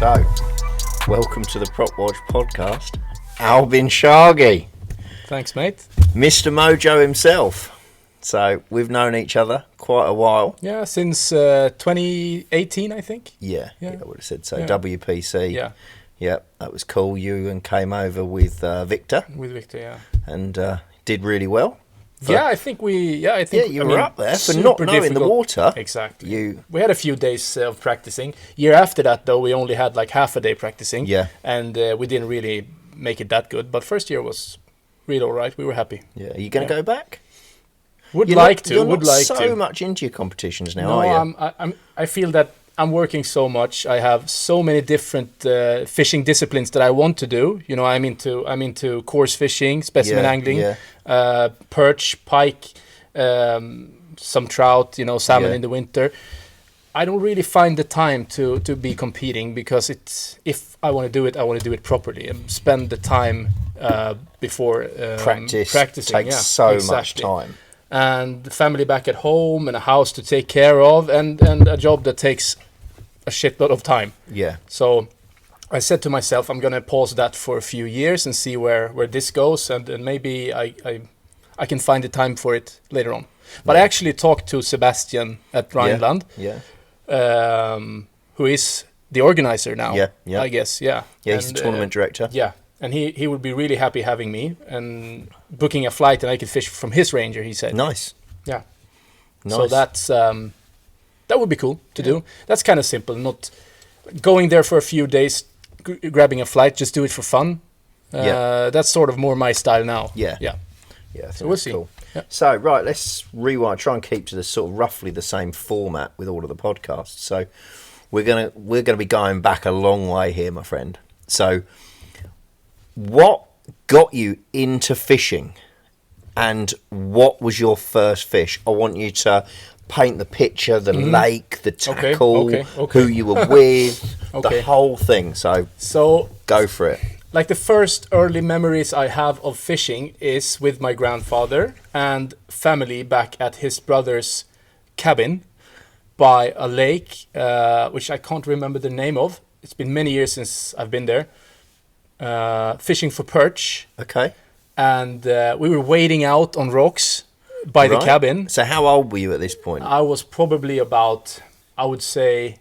So, welcome to the Propwash Podcast, Albin Sharghi. Thanks, mate. Mr. Mojo himself. So, we've known each other quite a while. Yeah, since 2018, I think. Yeah, I would have said so. Yeah. WPC. Yeah. Yeah, that was cool. You and came over with Victor. With Victor, yeah. And did really well. I think you were up there for not knowing the water. Exactly. We had a few days of practicing. Year after that, though, we only had like half a day practicing. Yeah. And we didn't really make it that good. But first year was really all right. We were happy. Yeah. Are you going to go back? You're not so much into your competitions now, are you? I feel that I'm working so much. I have so many different fishing disciplines that I want to do. You know, I'm into coarse fishing, specimen angling, perch, pike, some trout. You know, salmon in the winter. I don't really find the time to be competing because if I want to do it, I want to do it properly and spend the time before practicing. Takes so much time. And the family back at home and a house to take care of and a job that takes a shitload of time. Yeah. So I said to myself, I'm going to pause that for a few years and see where this goes. And maybe I can find the time for it later on. But I actually talked to Sebastian at Rhineland, who is the organizer now, I guess. Yeah. Yeah, he's the tournament director. Yeah. And he would be really happy having me and booking a flight, and I could fish from his ranger, he said. Nice. Yeah. Nice. So that's that would be cool to do. That's kind of simple, not going there for a few days, grabbing a flight, just do it for fun. That's sort of more my style now. Yeah. So we'll see. Cool. Yeah. So, right, let's rewind, try and keep to the sort of roughly the same format with all of the podcasts. So we're gonna be going back a long way here, my friend. So what got you into fishing and what was your first fish? I want you to paint the picture, the lake, the tackle, who you were with, the whole thing. So go for it. Like the first early memories I have of fishing is with my grandfather and family back at his brother's cabin by a lake, which I can't remember the name of. It's been many years since I've been there. Fishing for perch. Okay. And we were wading out on rocks by the cabin. So how old were you at this point? I was probably about, I would say,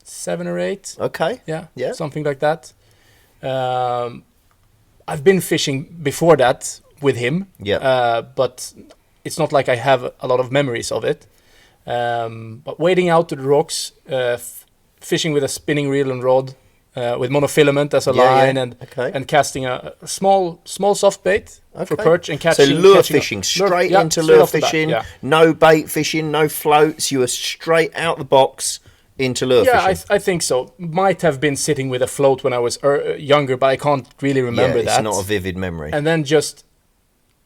7 or 8. Okay. Yeah. Something like that. I've been fishing before that with him. Yeah. But it's not like I have a lot of memories of it. But wading out to the rocks, fishing with a spinning reel and rod. With monofilament as a line and casting a small soft bait for perch and catching. So lure fishing, straight into lure fishing, no bait fishing, no floats. You were straight out the box into lure fishing. Yeah, I think so. Might have been sitting with a float when I was younger, but I can't really remember that. It's not a vivid memory. And then just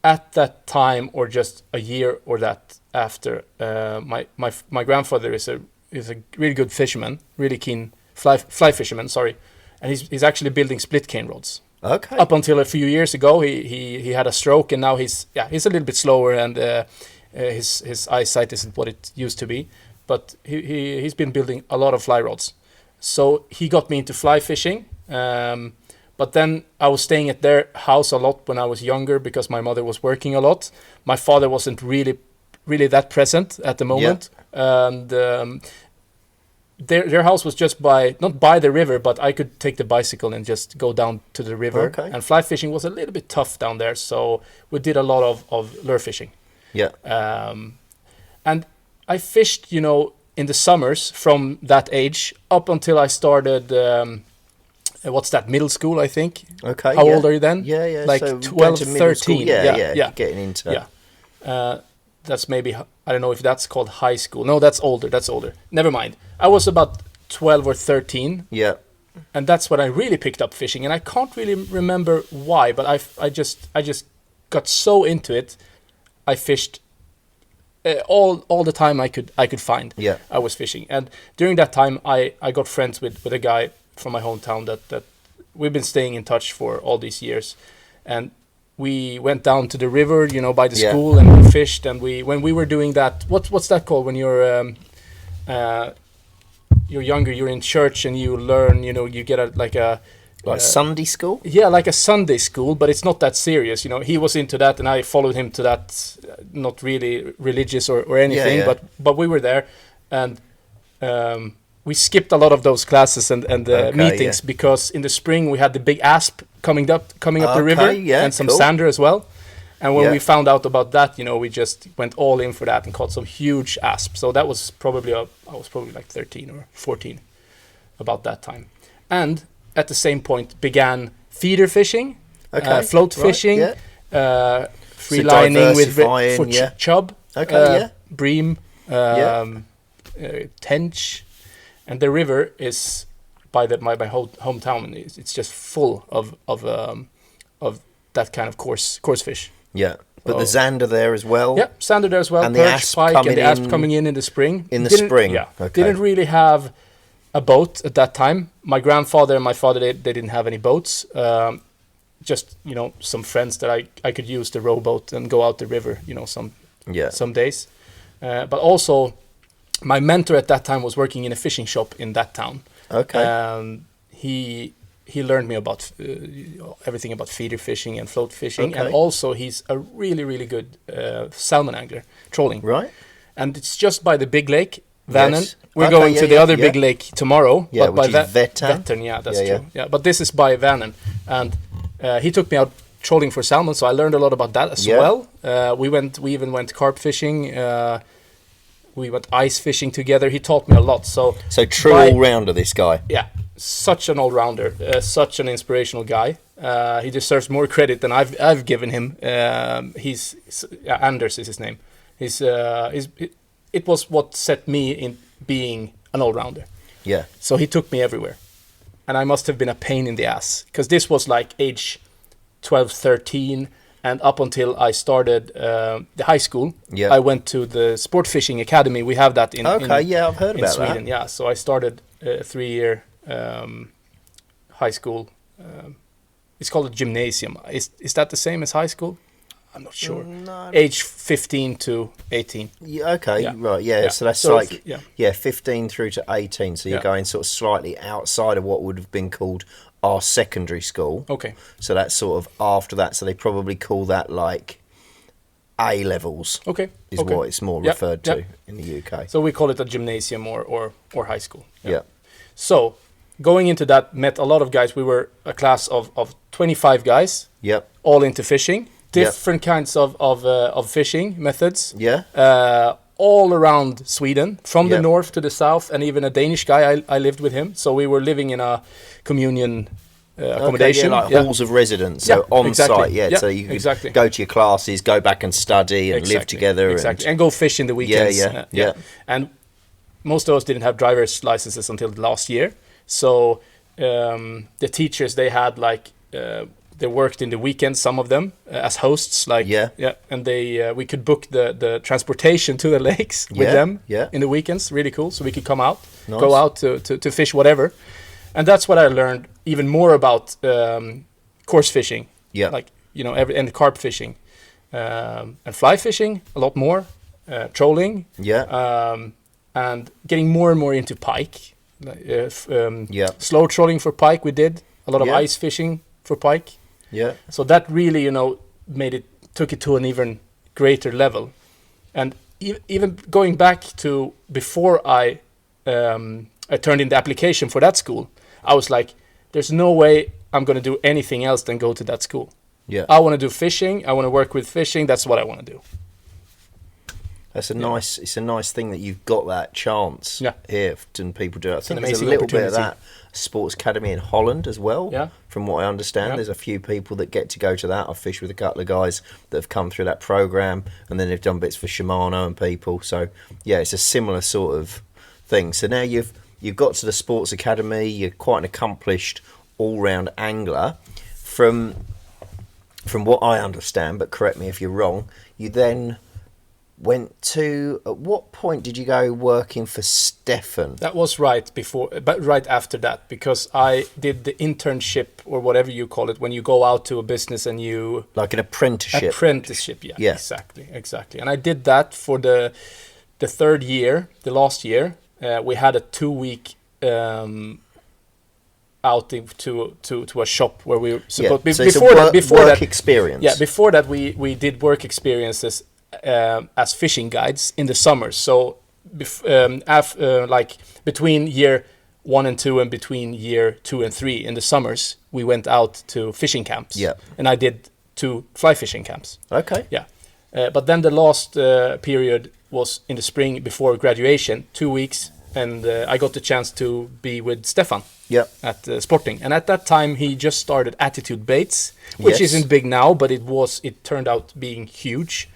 at that time, or just a year or that after, my grandfather is a really good fisherman, really keen. Fly fisherman, sorry, and he's actually building split cane rods. Okay. Up until a few years ago, he had a stroke, and now he's a little bit slower, and his eyesight isn't what it used to be. But he's been building a lot of fly rods, so he got me into fly fishing. But then I was staying at their house a lot when I was younger because my mother was working a lot. My father wasn't really that present at the moment, and. Their house was just not by the river, but I could take the bicycle and just go down to the river. Okay. And fly fishing was a little bit tough down there, so we did a lot of lure fishing. Yeah. And I fished, in the summers from that age up until I started, what's that, middle school, I think. Okay. How old are you then? Yeah. Like so 12, 13. Yeah. Getting into... Yeah. That's maybe, I don't know if that's called high school. No, that's older. Never mind. I was about 12 or 13. Yeah. And that's when I really picked up fishing. And I can't really remember why, but I just got so into it. I fished all the time I could find. Yeah. I was fishing. And during that time, I got friends with a guy from my hometown that we've been staying in touch for all these years. And we went down to the river, by the school, and we fished. And when we were doing that, what's that called when you're you're younger, you're in church and you learn, you get like Sunday school. Yeah, like a Sunday school, but it's not that serious. He was into that, and I followed him to that. Not really religious or anything, Yeah. but we were there, and we skipped a lot of those classes and meetings because in the spring we had the big asp coming up the river, and some sander as well. And when we found out about that, we just went all in for that and caught some huge asp. So that was probably I was probably like 13 or 14 about that time, and at the same point began feeder fishing, float fishing, free lining for chub, bream, tench, and the river is by my whole hometown. It's just full of that kind of coarse fish. Yeah, but the zander there as well. Yeah, zander there as well. And perch, the asp pike, and the asp coming in the spring. In the spring, yeah. Okay. Didn't really have a boat at that time. My grandfather and my father, they didn't have any boats. Just some friends that I could use the rowboat and go out the river. Some days. But also, my mentor at that time was working in a fishing shop in that town. Okay. He learned me about everything about feeder fishing and float fishing, and also he's a really, really good salmon angler, trolling. Right. And it's just by the big lake, Vänern. Yes. We're going to the other big lake tomorrow. Yeah, but which by is Vättern. Vättern, yeah, that's true. Yeah, but this is by Vänern, and he took me out trolling for salmon, so I learned a lot about that as well. We even went carp fishing. We went ice fishing together. He taught me a lot. So true all-rounder, this guy. Yeah, such an all-rounder, such an inspirational guy. He deserves more credit than I've given him. Anders is his name. It was what set me in being an all-rounder. Yeah. So he took me everywhere. And I must have been a pain in the ass. Because this was like age 12, 13. And up until I started the high school, I went to the sport fishing academy. We have that in I've heard about Sweden. that. Yeah, so I started a 3-year high school. It's called a gymnasium. Is that the same as high school? I'm not sure. No. Age 15 to 18. Yeah, okay, Yeah. right, yeah. Yeah. So that's So like, yeah. 15 through to 18. So you're going sort of slightly outside of what would have been called our secondary school. Okay. So that's sort of after that. So they probably call that like A levels. Okay. Is what it's more referred to in the UK. So we call it a gymnasium or high school. Yeah. So going into that, met a lot of guys. We were a class of 25 guys. Yep. All into fishing. Different kinds of fishing methods. Yeah. All around Sweden, from the north to the south, and even a Danish guy. I lived with him, so we were living in a communion accommodation, halls of residence, so on site. So you could go to your classes, go back and study, and live together, and go fish in the weekends. Yeah. And most of us didn't have driver's licenses until last year, so the teachers, they had they worked in the weekends, some of them as hosts, and we could book the transportation to the lakes with them in the weekends. Really cool. So we could come out, go out to fish whatever, and that's what I learned even more about coarse fishing. Yeah, and carp fishing, and fly fishing a lot more, trolling. Yeah, and getting more and more into pike. Slow trolling for pike. We did a lot of ice fishing for pike. Yeah. So that really, took it to an even greater level. And even going back to before I turned in the application for that school, I was like, there's no way I'm going to do anything else than go to that school. Yeah. I want to do fishing. I want to work with fishing. That's what I want to do. It's a nice thing that you've got that chance here, and people do it. I think there's a little bit of that sports academy in Holland as well. Yeah. From what I understand, there's a few people that get to go to that. I've fished with a couple of guys that have come through that program, and then they've done bits for Shimano and people. So yeah, it's a similar sort of thing. So now you've got to the sports academy. You're quite an accomplished all-round angler. From what I understand, but correct me if you're wrong, you then went to, at what point did you go working for Stefan? That was right after that, because I did the internship, or whatever you call it, when you go out to a business and you... Like an apprenticeship. Yeah. Exactly. And I did that for the third year, the last year. We had a 2-week outing to a shop where we were supposed. So before that experience. Yeah, before that we did work experiences as fishing guides in the summers. So like between year 1 and 2 and between year 2 and 3 in the summers, we went out to fishing camps. Yeah. And I did 2 fly fishing camps. Okay. Yeah. But then the last period was in the spring before graduation, 2 weeks, and I got the chance to be with Stefan at Sporting. And at that time, he just started Attitude Baits, which isn't big now, but it turned out being huge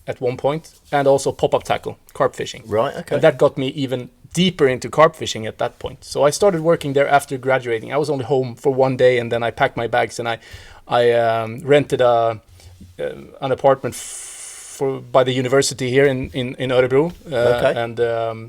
at one point, and also Pop-Up Tackle, carp fishing. Right, okay. And that got me even deeper into carp fishing at that point. So I started working there after graduating. I was only home for 1 day, and then I packed my bags, and I rented an apartment by the university here in Örebro, and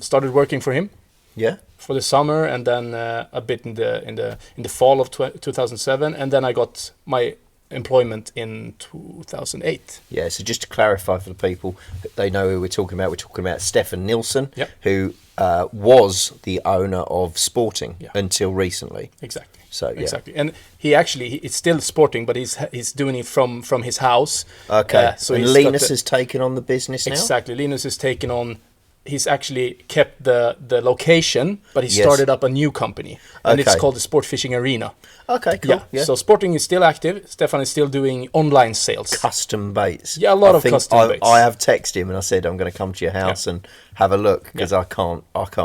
started working for him. Yeah. For the summer, and then a bit in the fall of 2007, and then I got my employment in 2008. Yeah, so just to clarify for the people, they know who we're talking about Stefan Nilsson, who was the owner of Sporting until recently. Exactly. So exactly, and it's still Sporting, but he's doing it from his house. Okay. So and Linus has taken on the business now. Exactly, Linus has taken on. He's actually kept the location, but he started up a new company, and it's called the Sport Fishing Arena. Okay, cool. Yeah. So Sporting is still active. Stefan is still doing online sales. Custom baits. Yeah, a lot of custom baits. I have texted him and I said I'm going to come to your house and have a look because I can't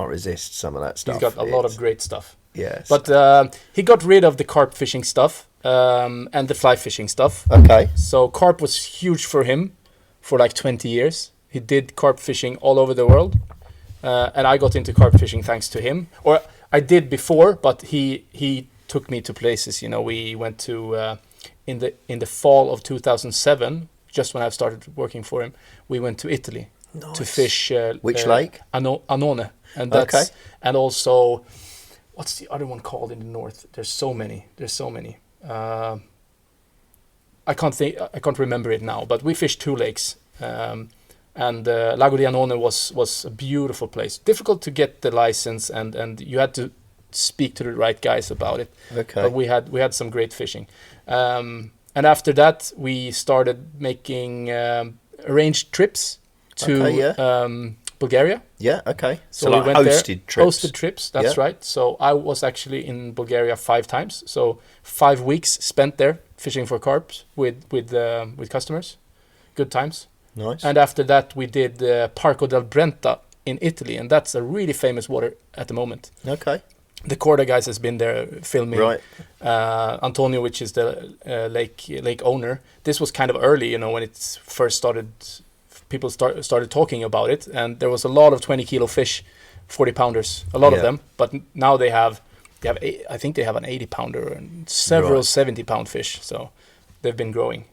resist some of that stuff. He's got a lot of great stuff. Yes. But he got rid of the carp fishing stuff and the fly fishing stuff. Okay. So carp was huge for him for like 20 years. He did carp fishing all over the world. And I got into carp fishing thanks to him. Or I did before, but he took me to places. You know, we went to in the fall of 2007, just when I started working for him, we went to Italy to fish. Which lake? Anone, and that's and also what's the other one called in the north? There's so many. I can't remember it now. But we fished 2 lakes. And Lago di Anone was a beautiful place. Difficult to get the license, and you had to speak to the right guys about it. Okay. But we had some great fishing. And after that, we started making arranged trips to Bulgaria. Yeah, okay. So we went hosted trips. Hosted trips, that's right. So I was actually in Bulgaria 5 times. So 5 weeks spent there fishing for carp with customers. Good times. Nice. And after that, we did Parco del Brenta in Italy, and that's a really famous water at the moment. Okay. The Corda guys has been there filming. Right. Antonio, which is the lake owner. This was kind of early, you know, when it first started. People started talking about it, and there was a lot of 20-kilo fish, 40-pounders, a lot of them. But now I think they have an 80-pounder and several 70-pound fish. So they've been growing.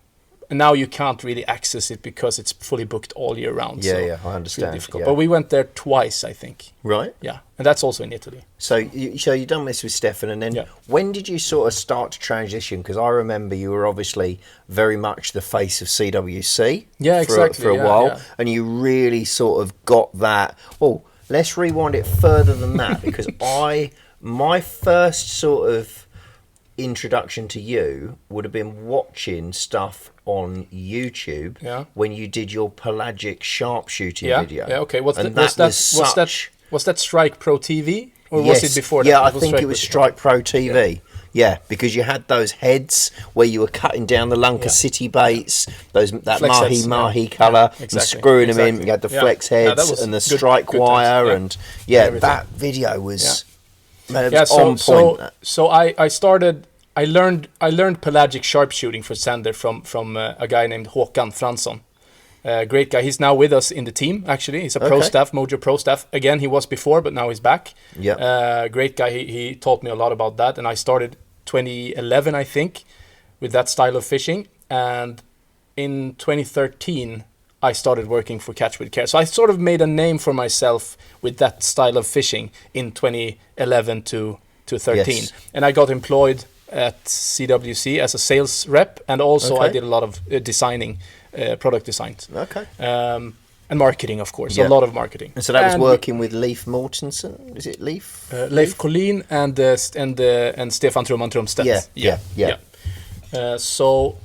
And now you can't really access it because it's fully booked all year round. Yeah, I understand. Really difficult. But we went there twice, I think. Right. Yeah, and that's also in Italy. So you done this with Stefan, and then when did you sort of start to transition? Because I remember you were obviously very much the face of CWC. Yeah, exactly. For a while, and you really sort of got that. Oh, let's rewind it further than that because my first sort of introduction to you would have been watching stuff on YouTube when you did your pelagic sharpshooting video. Yeah, okay. Was that Strike Pro TV or was it before that? Yeah, I think it was Strike Pro TV. Yeah, because you had those heads where you were cutting down the Lunker City baits, that mahi colour, and screwing them in. You had the flex heads and the strike wire, and that video was on point. So I learned pelagic sharpshooting for Sander from a guy named Håkan Fransson. Great guy. He's now with us in the team, actually. He's a pro staff, Mojo pro staff. Again, he was before, but now he's back. Great guy. He taught me a lot about that. And I started 2011, I think, with that style of fishing. And in 2013, I started working for Catch with Care. So I sort of made a name for myself with that style of fishing in 2011 to 13. Yes. And I got employed at CWC as a sales rep, and also I did a lot of designing, product designs. Okay. And marketing, of course, Yeah. a lot of marketing. And so that was working with Leif Mortensen. Is it Leif? Leif Collin and Stefan Truman Trumstedt. Yeah. So,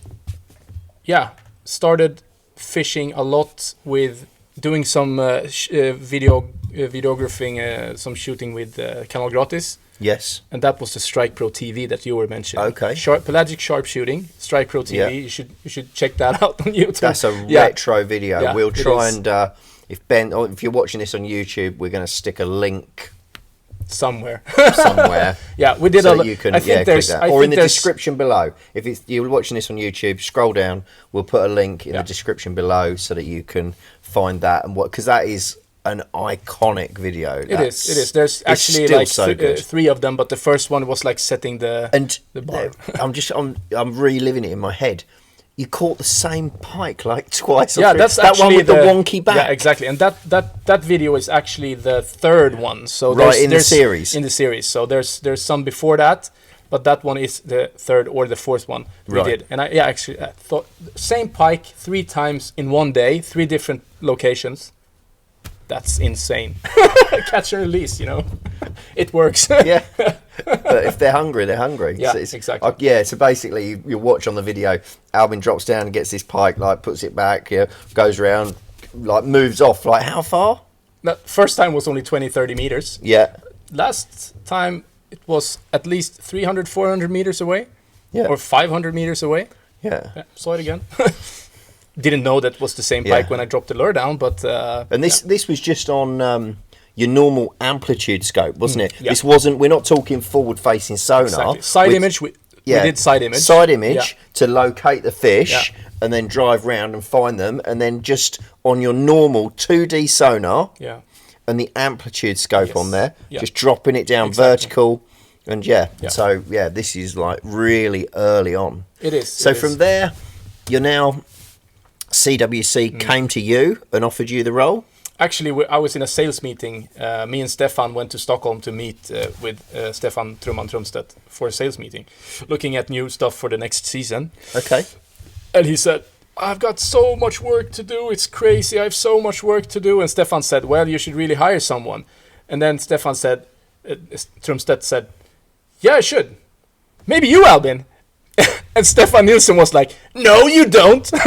started fishing a lot with doing some videographing, some shooting with Canal Gratis. Yes. And that was the Strike Pro TV that you were mentioning. Okay. Pelagic sharpshooting, Strike Pro TV. Yeah. You should check that out on YouTube. That's a retro video. Yeah, we'll try and if you're watching this on YouTube, we're going to stick a link somewhere. Yeah, we did. So that you can click that, or in the there's description below. If you're watching this on YouTube, scroll down. We'll put a link in the description below so that you can find that and because that is an iconic video. It is. There's actually like three of them, but the first one was like setting the bar. I'm reliving it in my head. You caught the same pike like twice. Yeah, that's that actually one with the wonky back. Yeah, exactly. And that video is actually the third one. So in the series. In the series. So there's some before that, but that one is the third or the fourth one we did. And I thought same pike 3 times in one day, 3 different locations. That's insane. Catch and release, it works. Yeah, but if they're hungry, they're hungry. Yeah, so exactly. So basically, you watch on the video, Albin drops down and gets this pike, like puts it back, goes around, like moves off. Like how far? That first time was only 20-30 meters. Yeah. Last time it was at least 300-400 meters away. Yeah. Or 500 meters away. Yeah. Saw it again. Didn't know that was the same pike when I dropped the lure down, but and this was just on your normal amplitude scope, wasn't it? Yeah. This wasn't. We're not talking forward-facing sonar. Exactly. Side image. We did side image to locate the fish and then drive round and find them, and then just on your normal 2D sonar and the amplitude scope on there, just dropping it down vertical, and so this is like really early on. It is. So from there, you're now. CWC came to you and offered you the role? Actually, I was in a sales meeting. Me and Stefan went to Stockholm to meet with Stefan Truman Trumstedt for a sales meeting, looking at new stuff for the next season. Okay. And he said, I've got so much work to do. It's crazy. I have so much work to do. And Stefan said, well, you should really hire someone. And then Stefan said, Trumstedt said, yeah, I should. Maybe you, Albin. And Stefan Nilsson was like, no, you don't. And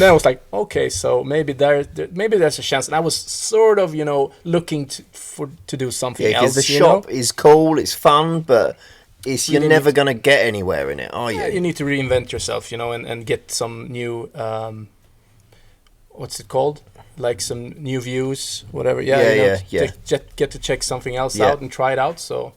then I was like, okay, so maybe there's a chance. And I was sort of, looking to do something else. Because the shop is cool, it's fun, but you're never going to get anywhere in it, are you? Yeah, you need to reinvent yourself, and get some new, what's it called? Like some new views, whatever. Yeah. Get to check something else out and try it out, so...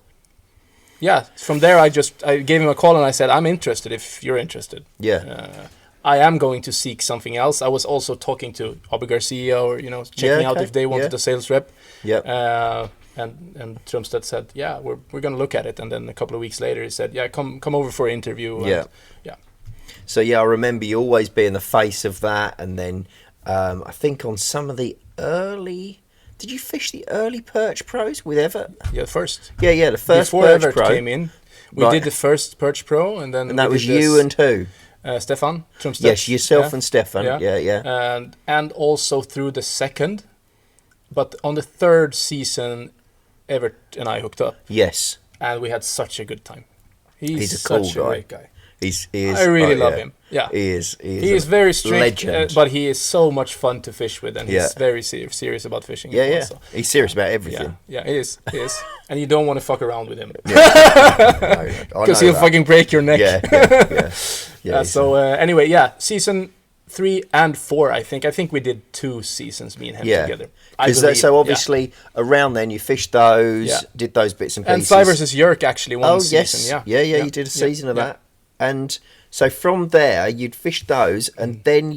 Yeah, from there I gave him a call and I said, I'm interested if you're interested. Yeah. I am going to seek something else. I was also talking to Abu Garcia or, checking out if they wanted a sales rep. Yeah. And Trumstedt said, yeah, we're going to look at it. And then a couple of weeks later he said, yeah, come over for an interview. Yeah. So, I remember you always being the face of that. And then I think on some of the early... Did you fish the early Perch Pros with Everett? Yeah, first. Yeah, the first Before Perch Everett Pro came in, we did the first Perch Pro, and then that was you and who? Stefan Trumstedt. Yes, yourself and Stefan. Yeah. And also through the second, but on the third season, Everett and I hooked up. Yes. And we had such a good time. He's a cool such guy. A great guy. He is. I really love him. Yeah, he is. He is very strict, legend. But he is so much fun to fish with, and he's very serious about fishing. Yeah. So. He's serious about everything. Yeah, he is. And you don't want to fuck around with him. Because he'll fucking break your neck. Yeah. So anyway, season 3 and 4, I think. I think we did 2 seasons, me and him together. So obviously around then you fished those, did those bits and pieces. And Fly vs. Yerk actually one season. Yeah. You did a season of that. And so from there, you'd fish those, and then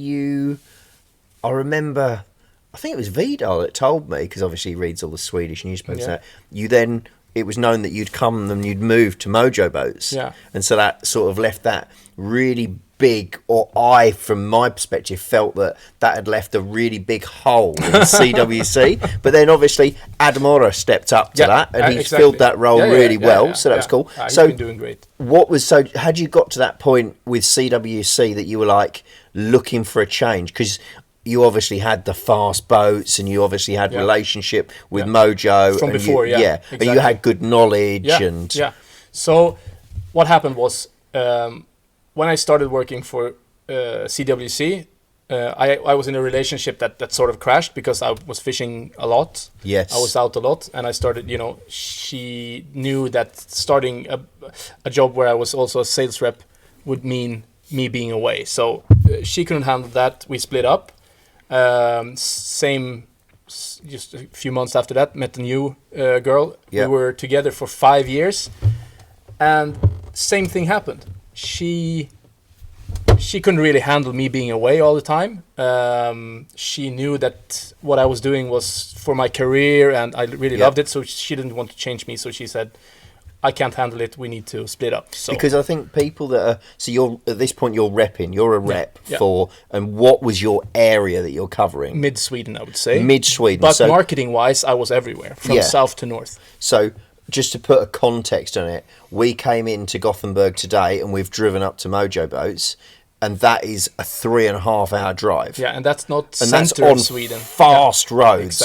I remember, I think it was Vidal that told me, because obviously he reads all the Swedish newspapers, it was known that you'd come and you'd moved to Mojo boats. Yeah. And so that sort of left that really big, or I, from my perspective, felt that had left a really big hole in CWC. But then obviously Admora stepped up to that, and he filled that role really well. So that was cool. He's been doing great. Had you got to that point with CWC that you were like, looking for a change? Because you obviously had the fast boats, and you obviously had relationship with Mojo from and before. Exactly. And you had good knowledge. So what happened was when I started working for CWC. I was in a relationship that sort of crashed because I was fishing a lot. Yes. I was out a lot, and I started, she knew that starting a job where I was also a sales rep would mean me being away. So she couldn't handle that. We split up. Just a few months after that, met a new girl. Yeah. We were together for 5 years, and same thing happened. She couldn't really handle me being away all the time. She knew that what I was doing was for my career, and I really loved it. So she didn't want to change me. So she said, "I can't handle it. We need to split up." So because I think people that are you're at this point you're repping. You're a rep for. And what was your area that you're covering? Mid Sweden, I would say. Mid Sweden. But marketing wise, I was everywhere from south to north. So just to put a context on it, we came into Gothenburg today, and we've driven up to Mojo Boats. And that is a 3.5 hour drive. Yeah, and that's not and center that's on of Sweden. Fast roads.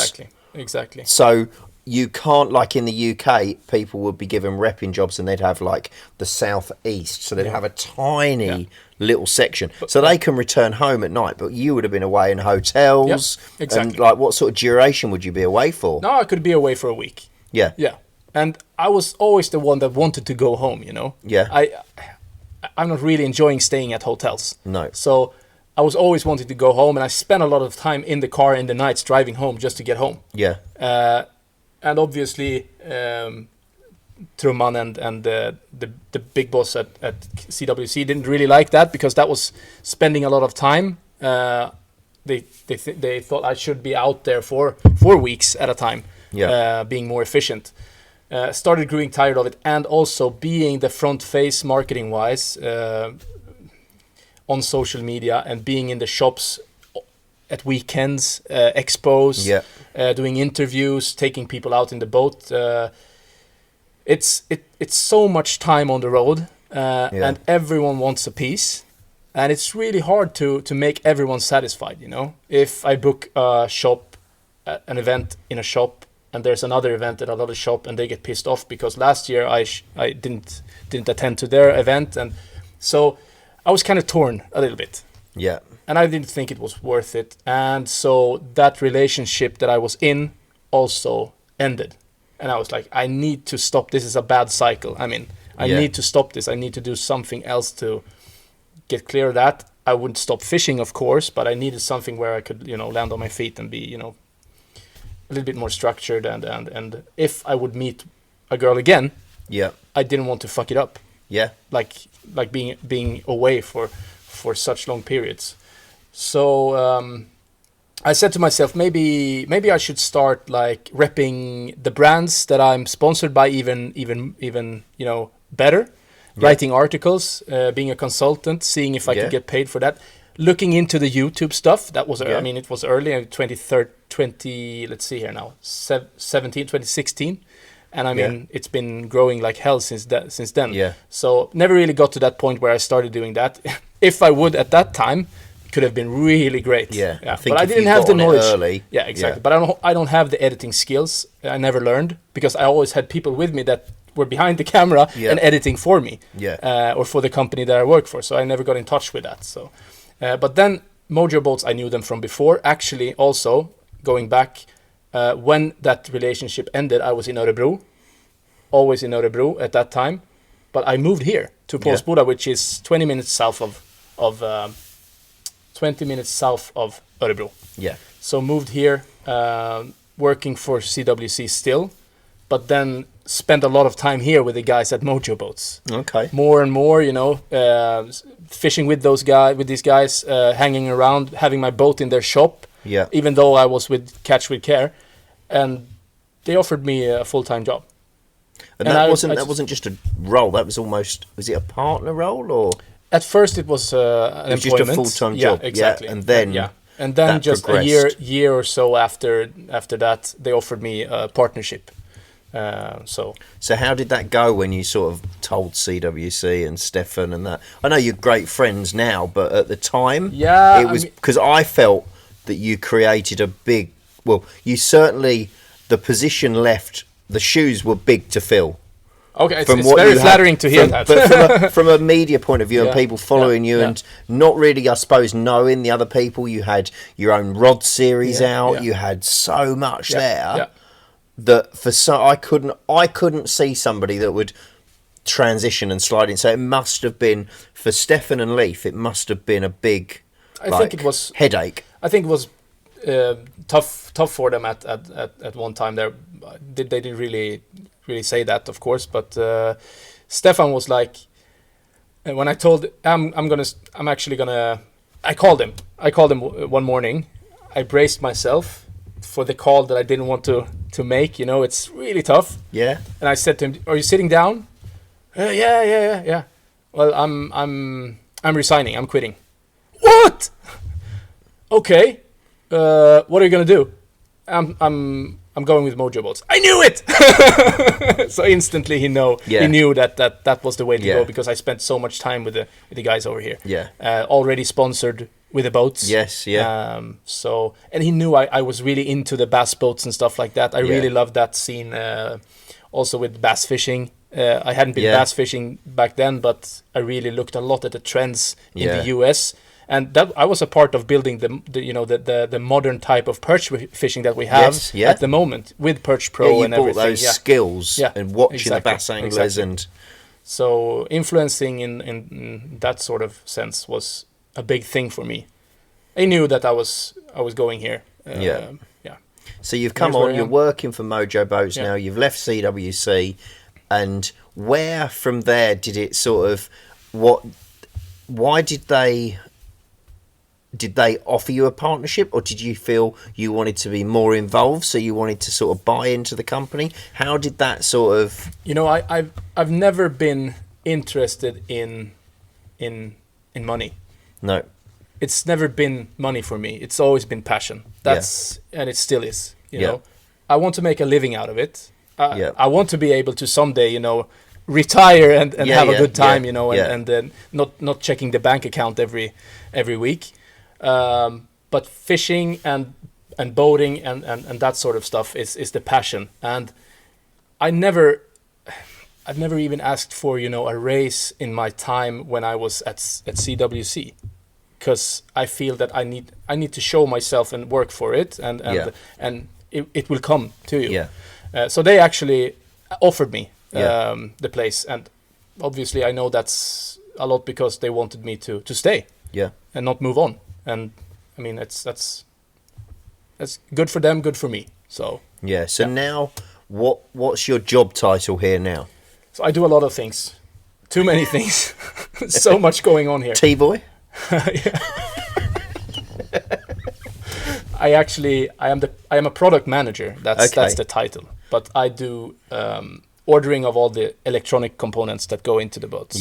Exactly. So you can't, like in the UK, people would be given repping jobs, and they'd have like the southeast, so they'd have a tiny little section, so they can return home at night. But you would have been away in hotels. Yeah, exactly. And like, what sort of duration would you be away for? No, I could be away for a week. Yeah. And I was always the one that wanted to go home. Yeah. I'm not really enjoying staying at hotels. No. So I was always wanting to go home, and I spent a lot of time in the car in the nights driving home just to get home. Yeah. And obviously, Truman and the big boss at CWC didn't really like that, because that was spending a lot of time. They thought I should be out there for 4 weeks at a time, being more efficient. Started growing tired of it, and also being the front face marketing wise on social media, and being in the shops at weekends, expos, doing interviews, taking people out in the boat. It's so much time on the road, and everyone wants a piece, and it's really hard to make everyone satisfied. If I book a shop, an event in a shop, and there's another event at another shop, and they get pissed off because last year I didn't attend to their event, and so I was kind of torn a little bit. Yeah. And I didn't think it was worth it, and so that relationship that I was in also ended, and I was like, I need to stop. This is a bad cycle. I need to stop this. I need to do something else to get clear of that. I wouldn't stop fishing, of course, but I needed something where I could, land on my feet and be, a little bit more structured, and if I would meet a girl again, I didn't want to fuck it up. Yeah. Like being away for such long periods. So I said to myself, maybe I should start like repping the brands that I'm sponsored by even better. Writing articles, being a consultant, seeing if I could get paid for that. Looking into the YouTube stuff, that was, it was early in 2016. And it's been growing like hell since then. Yeah. So never really got to that point where I started doing that. If I would at that time, it could have been really great. Yeah. But I didn't have the knowledge. Early, yeah, exactly. Yeah. But I don't have the editing skills. I never learned, because I always had people with me that were behind the camera and editing for me. Yeah. Or for the company that I work for. So I never got in touch with that. So. But then Mojo Boats, I knew them from before. Actually, also going back, when that relationship ended, I was in Örebro, always in Örebro at that time. But I moved here to Pålsboda, which is 20 minutes south of Örebro. Yeah. So moved here, working for CWC still, but then spent a lot of time here with the guys at Mojo Boats. Okay. More and more, fishing with these guys, hanging around, having my boat in their shop. Yeah. Even though I was with Catch with Care, and they offered me a full-time job. And that wasn't just a role. That was it a partner role, or? At first, it was an employment. Just a full-time job. Yeah, exactly. Yeah, and then just progressed. a year or so after that, they offered me a partnership. So how did that go when you sort of told CWC and Stefan and that? I know you're great friends now, but at the time, Yeah, it was because I felt that you created a big. Well, you certainly the position left. The shoes were big to fill. Okay, it's very flattering to hear that. But from a media point of view and Yeah, people following you and not really, I suppose, knowing the other people, you had your own rod series out. You had so much there. Yeah. That I couldn't see somebody that would transition and slide in. So it must have been for Stefan and Leif. It must have been a big, I think it was headache. I think it was tough for them at one time. They didn't really say that, of course. But Stefan was like, when I told I called him. I called him one morning. I braced myself for the call that I didn't want to make. It's really tough. Yeah. And I said to him, "Are you sitting down?" Yeah. Well, I'm resigning. I'm quitting. What? Okay. What are you gonna do? I'm going with Mojo Boats. I knew it. So instantly he knew that was the way to go, because I spent so much time with the guys over here. Yeah. Already sponsored with the boats. Yes. Yeah. And he knew I was really into the bass boats and stuff like that. I really loved that scene. Also with bass fishing. I hadn't been bass fishing back then, but I really looked a lot at the trends in the US. And that I was a part of building the modern type of perch fishing that we have at the moment with Perch Pro and everything. Those skills and watching the bass anglers and so influencing in that sort of sense was a big thing for me. I knew that I was going here. So you've come on. You're working for Mojo Boats now. You've left CWC, and where from there did it sort of why did they offer you a partnership, or did you feel you wanted to be more involved, so you wanted to sort of buy into the company? How did that sort of... I've never been interested in money. No. It's never been money for me. It's always been passion. And it still is, you know. I want to make a living out of it. I want to be able to someday, retire and have a good time, and then not checking the bank account every week. But fishing and boating and that sort of stuff is the passion. And I've never even asked for a raise in my time when I was at CWC, because I feel that I need to show myself and work for it, and it will come to you. So they actually offered me the place, and obviously I know that's a lot because they wanted me to stay and not move on. And I mean, that's good for them, good for me. So now what's your job title here now? So I do a lot of things, too many things. So much going on here. T-boy. I am a product manager. That's the title. But I do ordering of all the electronic components that go into the boats.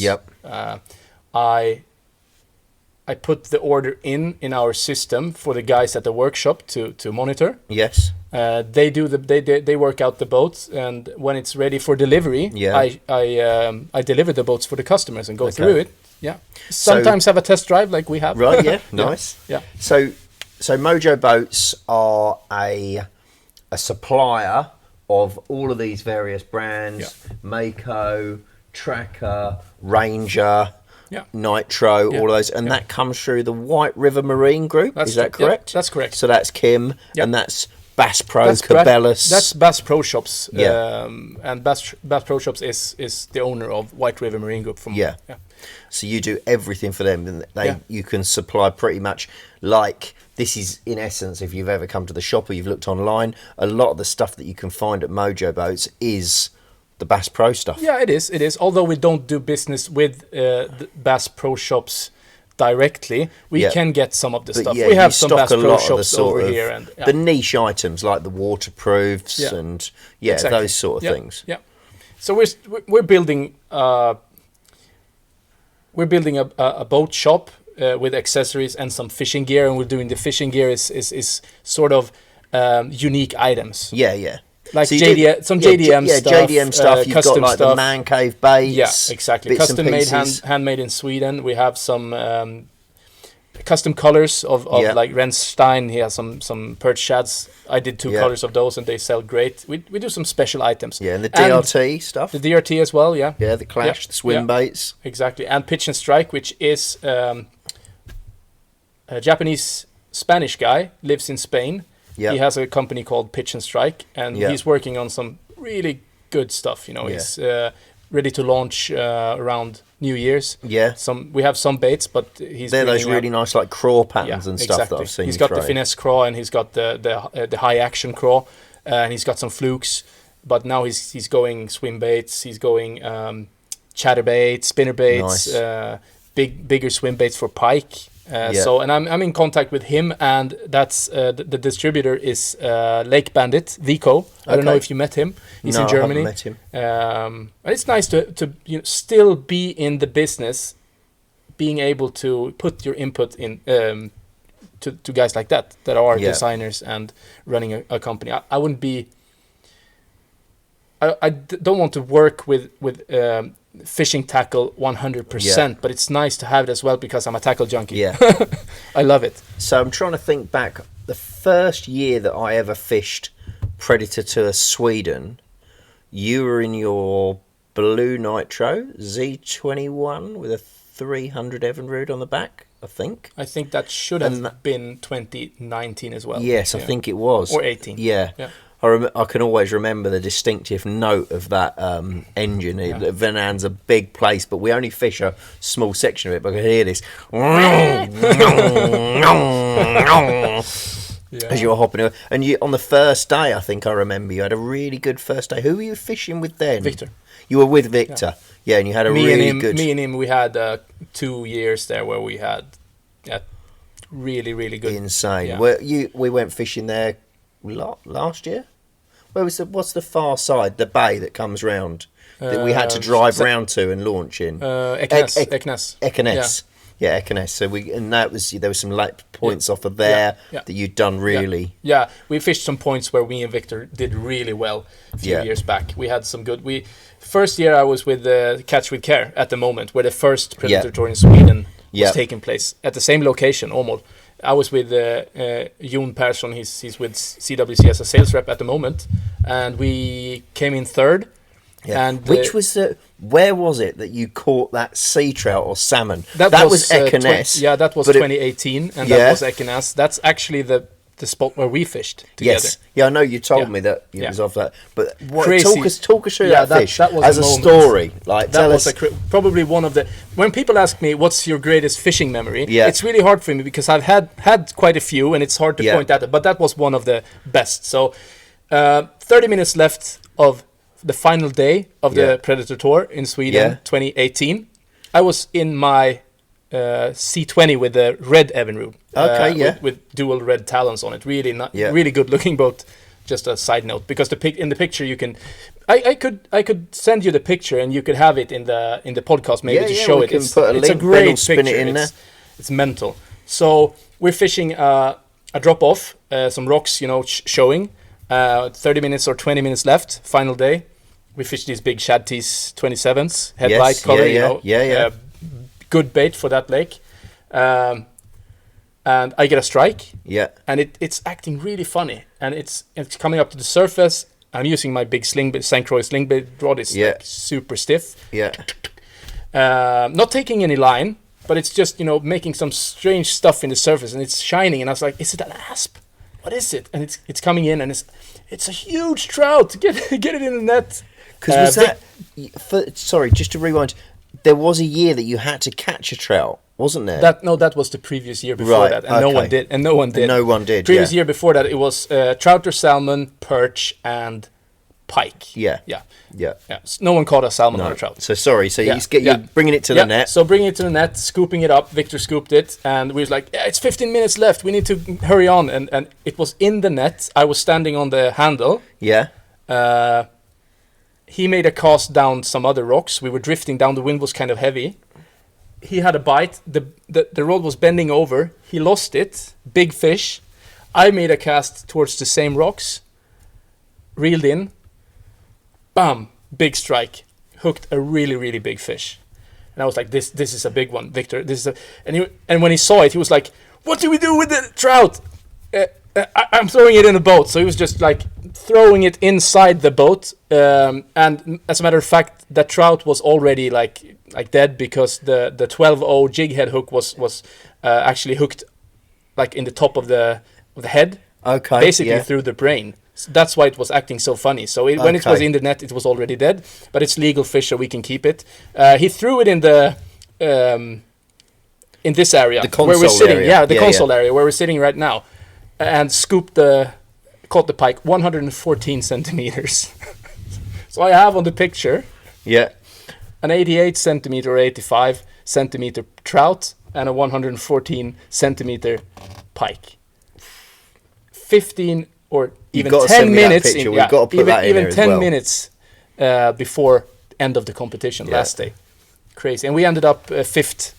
I put the order in our system for the guys at the workshop to monitor. Yes. They work out the boats, and when it's ready for delivery, I deliver the boats for the customers and go through it. Yeah. Sometimes have a test drive like we have. Right. Yeah. Nice. Yeah. So Mojo Boats are a supplier of all of these various brands: Mako, Tracker, Ranger. Nitro, all of those, and that comes through the White River Marine Group. Is that correct? That's correct. So that's Kim, and that's Bass Pro, Cabela's. That's Bass Pro Shops, and Bass Pro Shops is the owner of White River Marine Group. So you do everything for them, and you can supply pretty much like this is in essence. If you've ever come to the shop or you've looked online, a lot of the stuff that you can find at Mojo Boats is the Bass Pro stuff. Yeah, it is. Although we don't do business with the Bass Pro Shops directly, we can get some of the stuff. We have some Bass Pro Shops over here, and the niche items like the waterproofs and those sort of things. Yeah. So we're building a boat shop with accessories and some fishing gear, and we're doing the fishing gear is sort of unique items. Like So you JDM, some JDM stuff. JDM stuff. You've got custom like stuff. the man cave baits. Yeah, exactly. Bits Custom and made, pieces. handmade in Sweden. We have some custom colors of like Renstein. He has some perch shads. I did 2 colors of those, and they sell great. We do some special items. Yeah, and the DRT stuff. The DRT as well. Yeah. Yeah, the Clash, the swim baits. Exactly, and Pitch and Strike, which is a Japanese Spanish guy, lives in Spain. Yeah. He has a company called Pitch and Strike, and he's working on some really good stuff. You know, he's ready to launch around New Year's. Yeah. We have some baits, but they're those really nice like craw patterns and stuff that I've seen. He's got the finesse craw, and he's got the high action craw, and he's got some flukes. But now he's going swim baits. He's going chatter baits, spinner baits, bigger swim baits for pike. So, and I'm in contact with him, and that's the distributor is Lake Bandit Vico. I don't know if you met him. He's in Germany. I haven't met him. And it's nice to still be in the business, being able to put your input in to guys like that are designers and running a company. I wouldn't be. I don't want to work with fishing tackle 100%, but it's nice to have it as well because I'm a tackle junkie. Yeah. I love it. So I'm trying to think back. The first year that I ever fished Predator Tour Sweden, you were in your Blue Nitro Z21 with a 300 Evinrude on the back, I think. I think that should have been 2019 as well. Yes, I think it was. Or 18. Yeah. I can always remember the distinctive note of that engine. Venan's a big place, but we only fish a small section of it. But I could hear this as you were hopping over. And you, on the first day, I think I remember you had a really good first day. Who were you fishing with then? Victor. You were with Victor. Yeah, and you had a really good... Me and him, we had 2 years there where we had really, really good... Insane. Yeah. We went fishing there last year. What's the far side, the bay that comes round that we had to drive round to and launch in? Ekenäs. Yeah, Ekenäs. So there were some late points off of there that you'd done really. Yeah, we fished some points where me and Victor did really well a few years back. We had some good. First year I was with Catch with Care at the moment, where the first Predator Tour in Sweden was taking place at the same location almost. I was with Jon Persson. He's with CWC as a sales rep at the moment, and we came in third. Yeah. And where was it that you caught that sea trout or salmon? That was Ekenäs. That was 2018, and that was Ekenäs. That's actually the spot where we fished together. Yes. Yeah, I know you told me that it was off that. But talk us through that fish that was as a story. Like, that was probably one of the... When people ask me, what's your greatest fishing memory? It's really hard for me because I've had quite a few, and it's hard to point at it. But that was one of the best. So 30 minutes left of the final day of the Predator Tour in Sweden, 2018. I was in my C20 with the red Evinrude. With dual red talons on it. Really really good looking boat. Just a side note, because in the picture you can, I could send you the picture and you could have it in the podcast maybe to show it. It's a great picture. It's mental. So we're fishing a drop off, some rocks, showing. 30 minutes or 20 minutes left. Final day. We fished these big shad tees 27s, headlight color. Good bait for that lake. And I get a strike. Yeah. And it's acting really funny. And it's coming up to the surface. I'm using my big St. Croix sling bait rod. It's like super stiff. Yeah. Not taking any line, but it's just, making some strange stuff in the surface, and it's shining. And I was like, is it an asp? What is it? And it's coming in, and it's a huge trout. Get it in the net. Because sorry, just to rewind, there was a year that you had to catch a trout, wasn't there? That was the previous year before that, and no one did. Previous year before that, it was trout or salmon, perch, and pike. Yeah. So no one caught a salmon or a trout. So sorry. So you're bringing it to the net. So bringing it to the net, scooping it up. Victor scooped it, and we was like, it's 15 minutes left. We need to hurry on. And it was in the net. I was standing on the handle. Yeah. He made a cast down some other rocks. We were drifting down. The wind was kind of heavy. He had a bite. The rod was bending over. He lost it. Big fish. I made a cast towards the same rocks. reeled in, bam, big strike, hooked a really, really big fish. And I was like, this is a big one, Victor. And when he saw it, he was like, what do we do with the trout? I'm throwing it in the boat. So he was just like throwing it inside the boat. And as a matter of fact, that trout was already like dead, because the 12-0 jig head hook was actually hooked like in the top of the head. Okay. Basically through the brain. So that's why it was acting so funny. So when it was in the net, it was already dead. But it's legal fish, so we can keep it. He threw it in the in this area where we're sitting. Area. The console area where we're sitting right now, and caught the pike 114 centimeters. So I have on the picture, an 88 centimeter or 85 centimeter trout and a 114 centimeter pike. 15 or even 10 minutes in, We've got to put that in even there 10 as well. minutes before end of the competition last day. Crazy. And we ended up fifth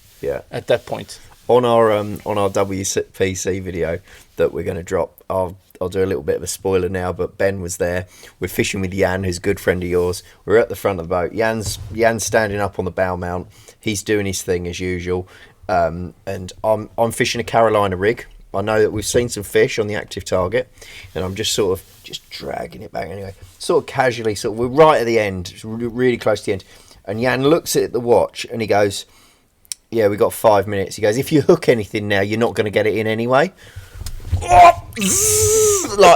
at that point. On our WPC video that we're going to drop, I'll do a little bit of a spoiler now, but Ben was there. We're fishing with Jan, who's a good friend of yours. We're at the front of the boat. Jan's standing up on the bow mount. He's doing his thing as usual. And I'm fishing a Carolina rig. I know that we've seen some fish on the active target, and I'm just sort of dragging it back anyway. Sort of casually, we're right at the end, really close to the end. And Jan looks at the watch and he goes, yeah, we got 5 minutes. He goes, if you hook anything now, you're not going to get it in anyway. Like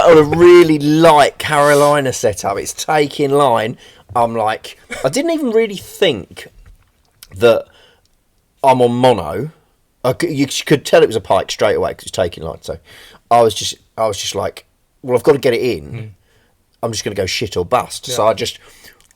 on a really light Carolina setup, it's taking line. I'm like, I didn't even really think that I'm on mono. You could tell it was a pike straight away because it's taking line. So I was just like, well, I've got to get it in. I'm just going to go shit or bust. So I just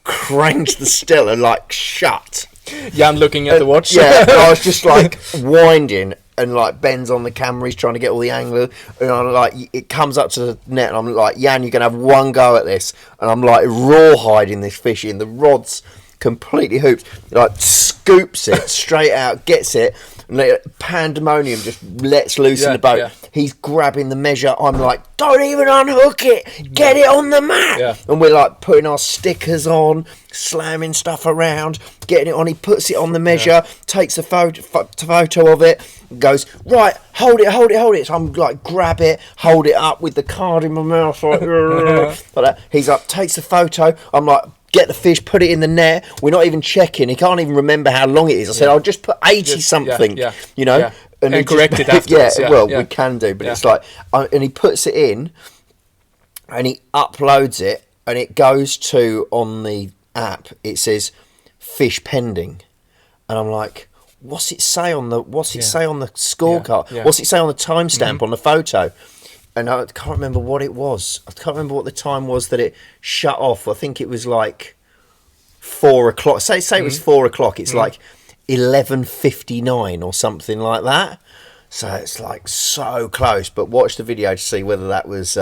cranked the still and like shut. Jan looking at the watch. Yeah, I was just like winding, and like Ben's on the camera, he's trying to get all the angle, and I'm like, it comes up to the net, and I'm like, Jan, you're gonna have one go at this, and I'm like rawhiding this fish in, the rod's completely hooped, like scoops it straight out, gets it, and pandemonium just lets loose in the boat. Yeah. He's grabbing the measure. I'm like, don't even unhook it, get it on the mat. Yeah. And we're like putting our stickers on, slamming stuff around, getting it on. He puts it on the measure, takes a photo of it, goes, right, hold it. So I'm like, grab it, hold it up with the card in my mouth, like that. He's like, takes a photo. I'm like, get the fish, put it in the net. We're not even checking. He can't even remember how long it is. I said, I'll just put 80 something, you know. Yeah. And correct it afterwards. We can do, but it's like, and he puts it in, and he uploads it, and it goes to, on the app, it says fish pending, and I'm like, what's it say on the scorecard? Yeah. What's it say on the timestamp on the photo? And I can't remember what it was. I can't remember what the time was that it shut off. I think it was like 4 o'clock. Say it was 4 o'clock. It's like 11:59 or something like that. So it's like so close. But watch the video to see whether that was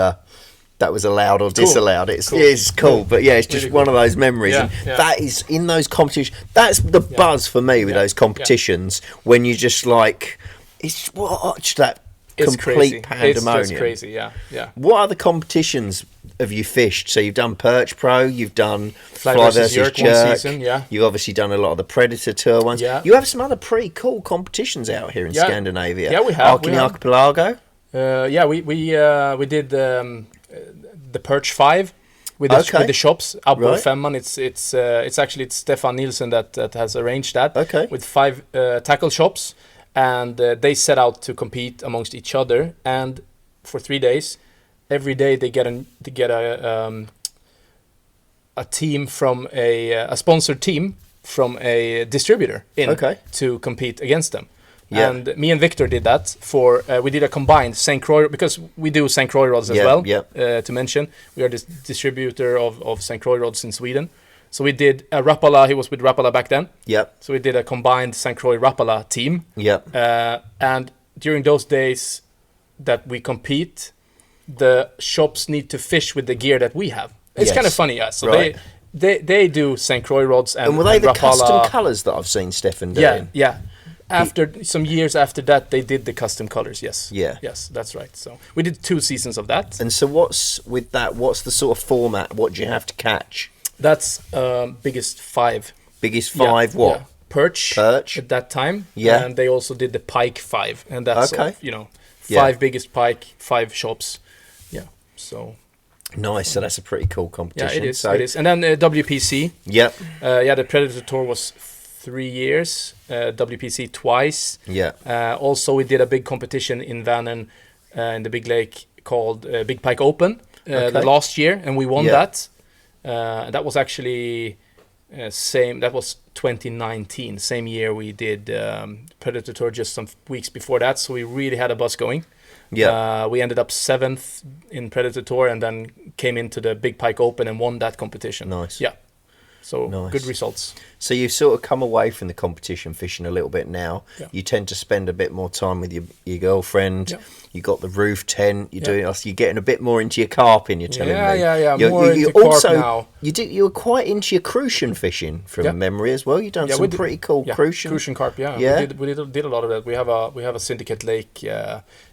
allowed or disallowed. It's cool. But yeah, it's just really one of those memories. And that is in those competitions. That's the buzz for me with those competitions when you just like, it's watch that. It's complete pandemonium. It's just crazy, yeah. What other competitions have you fished? So you've done Perch Pro, you've done Fly versus Jerk. Season, You've obviously done a lot of the Predator Tour ones. Yeah. You have some other pretty cool competitions out here in Scandinavia. Yeah, we have. Archipelago. We did the Perch 5 with the shops. Abborre Femman. It's Stefan Nielsen that has arranged that. Okay. With 5 tackle shops. And they set out to compete amongst each other, and for 3 days, every day they get a team from a sponsored team from a distributor to compete against them. Yeah. And me and Victor did that we did a combined St. Croix, because we do St. Croix rods as well. Yeah. To mention, we are the distributor of St. Croix rods in Sweden. So we did a Rapala. He was with Rapala back then. Yep. So we did a combined St. Croix Rapala team. Yep. And during those days that we compete, the shops need to fish with the gear that we have. It's kind of funny, yeah. So they do St. Croix rods and were they the Rapala custom colours that I've seen Stefan doing? Yeah. After some years after that, they did the custom colors. Yes. Yeah. Yes, that's right. So we did 2 seasons of that. And so what's the sort of format? What do you have to catch? That's biggest 5. Biggest 5 what? Yeah. Perch at that time. Yeah. And they also did the pike 5. And that's, okay. 5 biggest pike, 5 shops. Yeah. So... Nice. So that's a pretty cool competition. Yeah, it is. And then WPC. Yep. The Predator Tour was 3 years. WPC twice. Yeah. Also, we did a big competition in Vänern in the big lake called Big Pike Open the last year, and we won that. That was actually same. That was 2019, same year we did Predator Tour just some weeks before that. So we really had a buzz going. Yeah. We ended up 7th in Predator Tour and then came into the Big Pike Open and won that competition. Nice. Yeah. So good results. So you've sort of come away from the competition fishing a little bit now. Yeah. You tend to spend a bit more time with your girlfriend. Yeah. You got the roof tent. You're getting a bit more into your carping. You're telling me. Yeah. More into carp now. You were quite into your crucian fishing from memory as well. You've done some pretty cool crucian carp. Yeah. We did a lot of that. We have a syndicate lake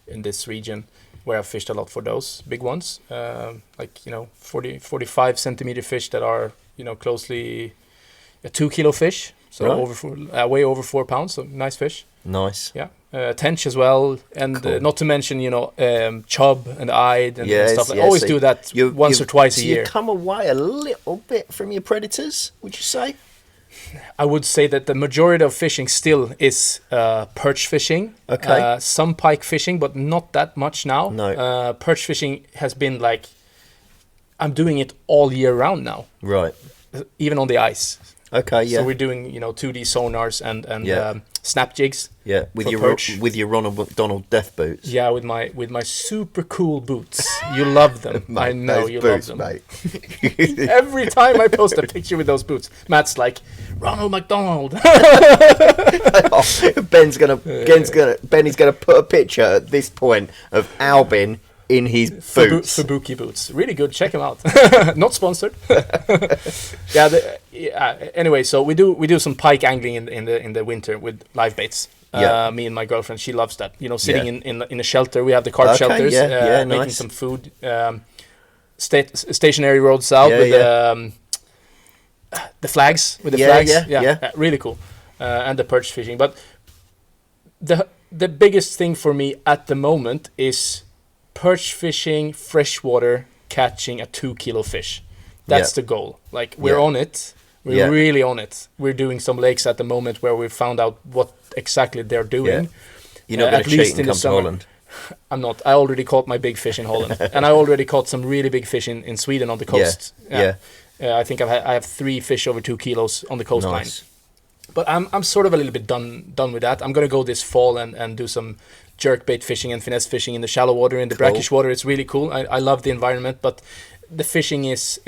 in this region where I fished a lot for those big ones, 45 centimeter fish that are closely a 2 kilo fish, so way over 4 pounds. So nice fish. Nice. Yeah. Tench as well, and cool. Not to mention chub and eyed and stuff. I always do that once or twice a year. You come away a little bit from your predators, would you say? I would say that the majority of fishing still is perch fishing. Okay. Some pike fishing, but not that much now. No. Perch fishing has been like, I'm doing it all year round now. Right. Even on the ice. Okay, yeah. So we're doing 2D sonars and snap jigs. Yeah, with your Ronald McDonald death boots. Yeah, with my super cool boots. You love them. Mate, I know you boots, love them. Mate. Every time I post a picture with those boots, Matt's like, Ronald McDonald. Benny's gonna put a picture at this point of Albin in his boots. Fubuki boots. Really good. Check them out. Not sponsored. Anyway, so we do some pike angling in the winter with live baits. Me and my girlfriend, she loves that. Sitting in a shelter. We have the carp shelters. Making nice. some food. Stationary roads out with the flags. With the flags. Yeah. Really cool. And the perch fishing. But the biggest thing for me at the moment is perch fishing, freshwater, catching a 2 kilo fish. That's the goal. Like, we're on it. We're really on it. We're doing some lakes at the moment where we found out what exactly they're doing. You're not going to cheat and come to Holland. I'm not. I already caught my big fish in Holland. And I already caught some really big fish in Sweden on the coast. I think I have 3 fish over 2 kilos on the coastline. Nice. But I'm sort of a little bit done with that. I'm going to go this fall and do some jerkbait fishing and finesse fishing in the shallow water, in the brackish water. It's really cool. I love the environment, but the fishing is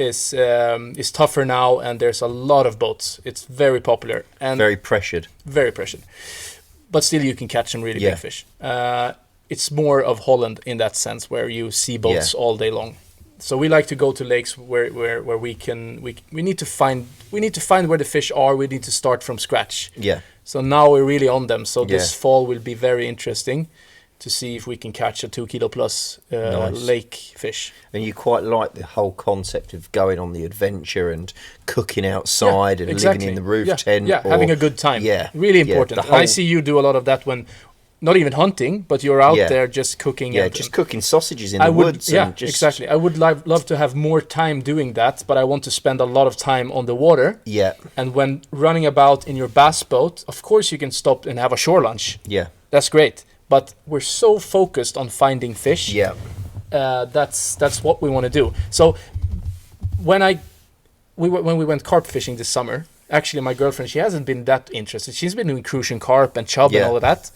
tougher now, and there's a lot of boats. It's very popular and very pressured. Very pressured. But still, you can catch some really big fish. It's more of Holland in that sense, where you see boats all day long. So we like to go to lakes where we need to find where the fish are. We need to start from scratch. Yeah. So now we're really on them. So this fall will be very interesting to see if we can catch a 2 kilo plus lake fish. And you quite like the whole concept of going on the adventure and cooking outside and living in the roof tent. Yeah, having a good time. Yeah. Really important. I see you do a lot of that when, not even hunting, but you're out there just cooking. Yeah, just cooking sausages in the woods. Yeah, exactly. I would love to have more time doing that, but I want to spend a lot of time on the water. Yeah. And when running about in your bass boat, of course you can stop and have a shore lunch. Yeah. That's great. But we're so focused on finding fish. Yeah. That's what we want to do. So when we went carp fishing this summer, actually my girlfriend, she hasn't been that interested. She's been doing crucian carp and chub and all of that.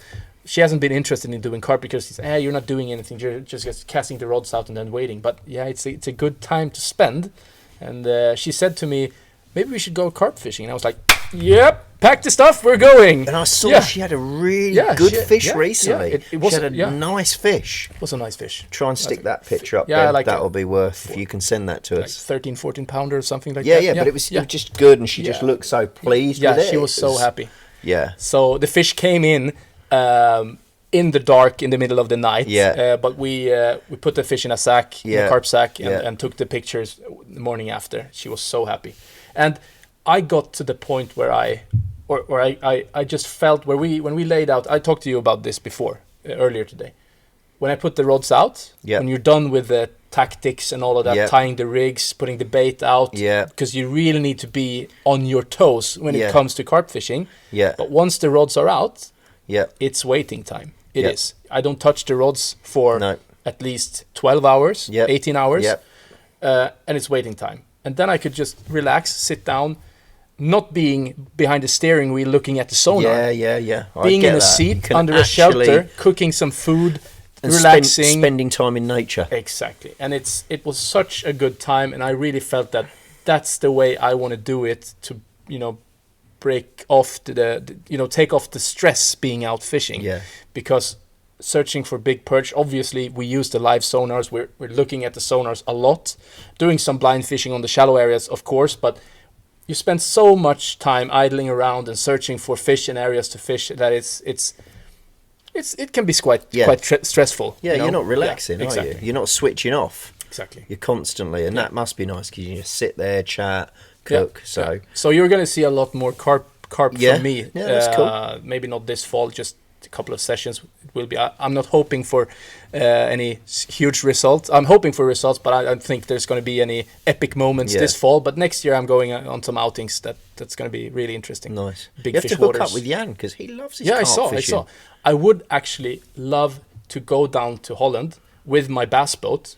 She hasn't been interested in doing carp because she's, you're not doing anything. You're just casting the rods out and then waiting. But it's a good time to spend. And she said to me, maybe we should go carp fishing. And I was like, yep, pack the stuff, we're going. And I saw she had a really good fish recently. It was, she had a nice fish. It was a nice fish. Try and stick that picture up, Ben. That'll be worth, if you can send that to us. 13, 14 pounder or something like that. Yeah, but it was just good, and she just looked so pleased with it. Yeah, she was so happy. Yeah. So the fish came in the dark in the middle of the night. Yeah. But we put the fish in a sack, in Yeah. a carp sack, Yeah. and took the pictures the morning after. She was so happy. And I got to the point where I just felt when we laid out, I talked to you about this before, earlier today. When I put the rods out, Yeah. when you're done with the tactics and all of that, Yeah. tying the rigs, putting the bait out, Yeah. because you really need to be on your toes when Yeah. it comes to carp fishing. Yeah. But once the rods are out, Yeah. it's waiting time. It Yeah. is. I don't touch the rods for No. at least 12 hours, Yeah. 18 hours, Yeah. and it's waiting time. And then I could just relax, sit down, not being behind the steering wheel looking at the sonar. Yeah. I Being get in a that. You seat can under a actually- shelter, cooking some food, and relaxing. spending time in nature. Exactly. And it was such a good time, and I really felt that that's the way I want to do it, to, break off take off the stress being out fishing. Yeah. Because searching for big perch, obviously we use the live sonars. We're looking at the sonars a lot, doing some blind fishing on the shallow areas, of course, but you spend so much time idling around and searching for fish and areas to fish that it can be quite stressful. Yeah, you're not relaxing, exactly. are you? You're not switching off. Exactly. You're constantly, and that must be nice because you just sit there, chat, cook. So you're going to see a lot more carp Yeah. from me. Yeah, that's cool. Maybe not this fall, just a couple of sessions it will be. I'm not hoping for any huge results. I'm hoping for results, but I don't think there's going to be any epic moments this fall. But next year I'm going on some outings that's going to be really interesting. Nice. Big you have fish to hook waters. up with Jan because he loves his Yeah, carp I fishing. saw. I would actually love to go down to Holland with my bass boat,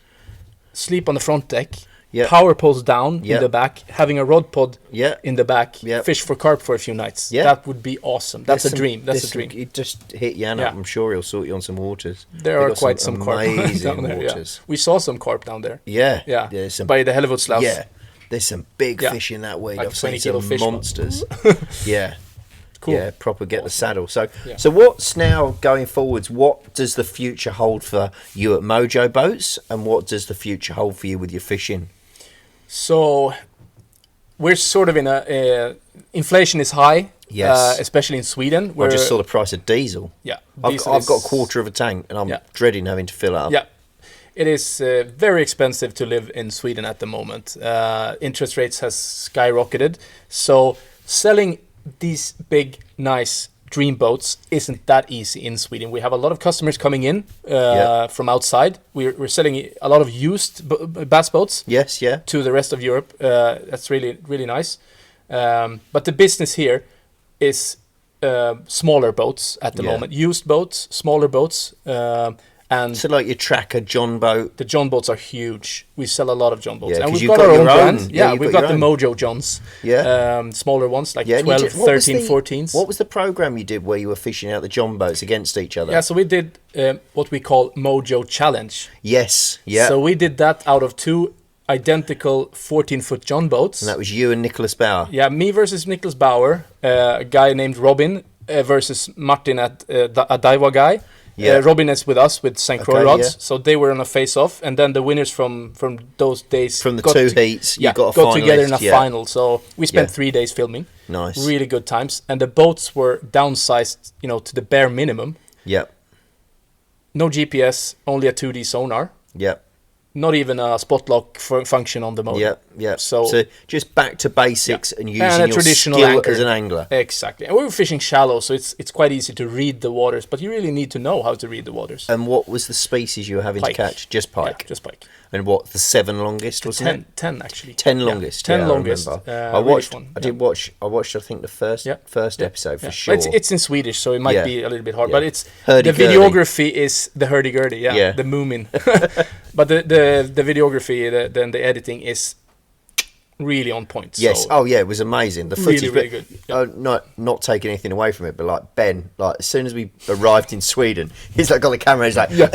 sleep on the front deck, Yeah. power poles down Yeah. in the back, having a rod pod Yeah. in the back, Yeah. fish for carp for a few nights. Yeah. That would be awesome. That's a dream. That's a dream. You just hit Jan Yeah. up. I'm sure he'll sort you on some waters. There They've are got quite some carp amazing down there. Yeah. waters. We saw some carp down there. Yeah. Yeah, There's some. by the Hellevoetsluis. Yeah. There's some big Yeah. fish in that weed. Like I've seen 20 kilo some fish. monsters. Yeah. Cool. Yeah, proper get the saddle. So, Yeah. so what's now going forwards? What does the future hold for you at Mojo Boats, and what does the future hold for you with your fishing? So we're sort of in inflation is high. Yes. Especially in Sweden. I just saw the price of diesel. Yeah. I've diesel got a is- quarter of a tank, and I'm Yeah. dreading having to fill it up. Yeah, it is very expensive to live in Sweden at the moment. Interest rates has skyrocketed, so selling these big, nice dream boats isn't that easy in Sweden. We have a lot of customers coming in from outside. We're selling a lot of used bass boats Yes, yeah. to the rest of Europe. That's really, really nice. But the business here is smaller boats at the Yeah. moment. Used boats, smaller boats. And So like your tracker John boat. the John boats are huge. We sell a lot of John boats. Yeah, and 'cause we've you've got our got own your brand. own. Yeah, you've we've got got the your Mojo Johns. Yeah. Smaller ones, like Yeah, and you 12, did- what was 13, the- 14s. What was the program you did where you were fishing out the John boats against each other? Yeah, so we did what we call Mojo Challenge. Yes, yeah. So we did that out of two identical 14-foot John boats. And that was you and Nicholas Bauer. Yeah, me versus Nicholas Bauer, a guy named Robin versus Martin at a Daiwa guy. Yeah. Robin is with us with St. Croix Okay, rods, yeah. so they were on a face-off, and then the winners from those days From the got two to- heats, you yeah, got a got together in a finalist, yeah. final. So we spent Yeah. 3 days filming. Nice. Really good times, and the boats were downsized, to the bare minimum. Yep, No GPS, only a 2D sonar. yep, Not even a spot lock function on the motor. yep, yep. So- just back to basics and using And a your traditional skill anchor. as an angler. Exactly. And we were fishing shallow, so it's quite easy to read the waters, but you really need to know how to read the waters. And what was the species you were having Pike. to catch? Just pike. Yeah, just pike. And what, the 7 longest, wasn't it? 10 actually. 10 Yeah, longest. 10 yeah, longest. I remember. Really I watched. fun. I did watch. I watched. I think the first Yeah. episode for Yeah. sure. It's in Swedish, so it might Yeah. be a little bit hard, Yeah. but it's Hurdy-gurdy. the videography is the hurdy-gurdy, Yeah. the moomin. But the videography, then the editing is really on point. Yes. So Oh yeah, it was amazing. The Really, footage, really but, good. Yeah. not taking anything away from it, but like Ben, like as soon as we arrived in Sweden, he's like got the camera. He's like, yeah,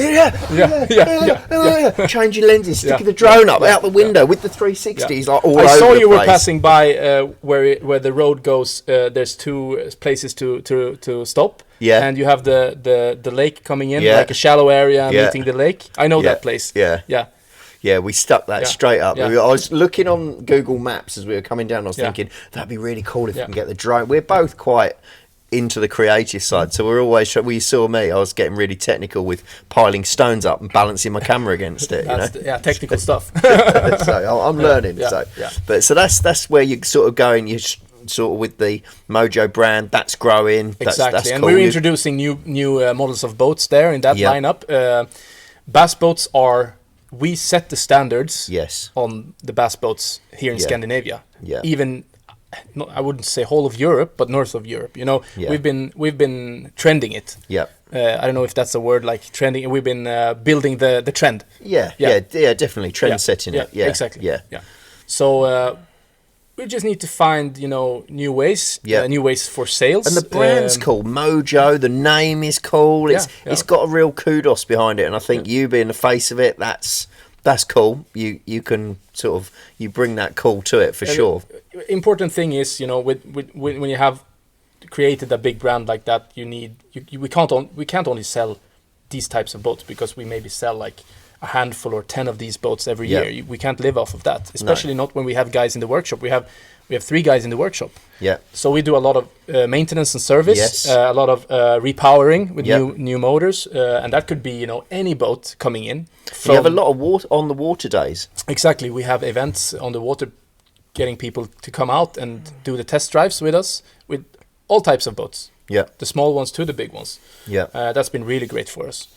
changing lenses, sticking the drone up out the window with the 360. He's like all I over saw the you were place. passing by where the road goes. There's 2 places to stop. Yeah. And you have the lake coming in, Yeah. like a shallow area Yeah. meeting the lake. I know Yeah. that place. Yeah. Yeah. Yeah, we stuck that Yeah. straight up. Yeah. I was looking on Google Maps as we were coming down. I was Yeah. thinking that'd be really cool if Yeah. we can get the drone. We're both quite into the creative side. So we're always, you saw me, I was getting really technical with piling stones up and balancing my camera against it. Technical stuff. So I'm learning. But that's where you're sort of going. You sort of with the Mojo brand, that's growing. That's and cool. we're introducing new models of boats there in that lineup. Bass boats we set the standards on the bass boats here in Scandinavia. Even, I wouldn't say whole of Europe, but north of Europe. We've been trending it. I don't know if that's a word, like trending. We've been building the trend. Definitely trend setting it. Exactly. So we just need to find new ways, new ways for sales. And the brand's cool, Mojo. The name is cool. It's got a real kudos behind it, and I think you being the face of it, that's cool. You can sort of bring that cool to it for sure. Important thing is when you have created a big brand like that, we can't only sell these types of boats, because we maybe sell like a handful or 10 of these boats every year. We can't live off of that, especially not when we have guys in the workshop. We have 3 guys in the workshop. So we do a lot of maintenance and service, a lot of repowering with new motors, and that could be any boat coming in. You have a lot of water on the water days. Exactly, we have events on the water, getting people to come out and do the test drives with us with all types of boats. The small ones to the big ones. That's been really great for us.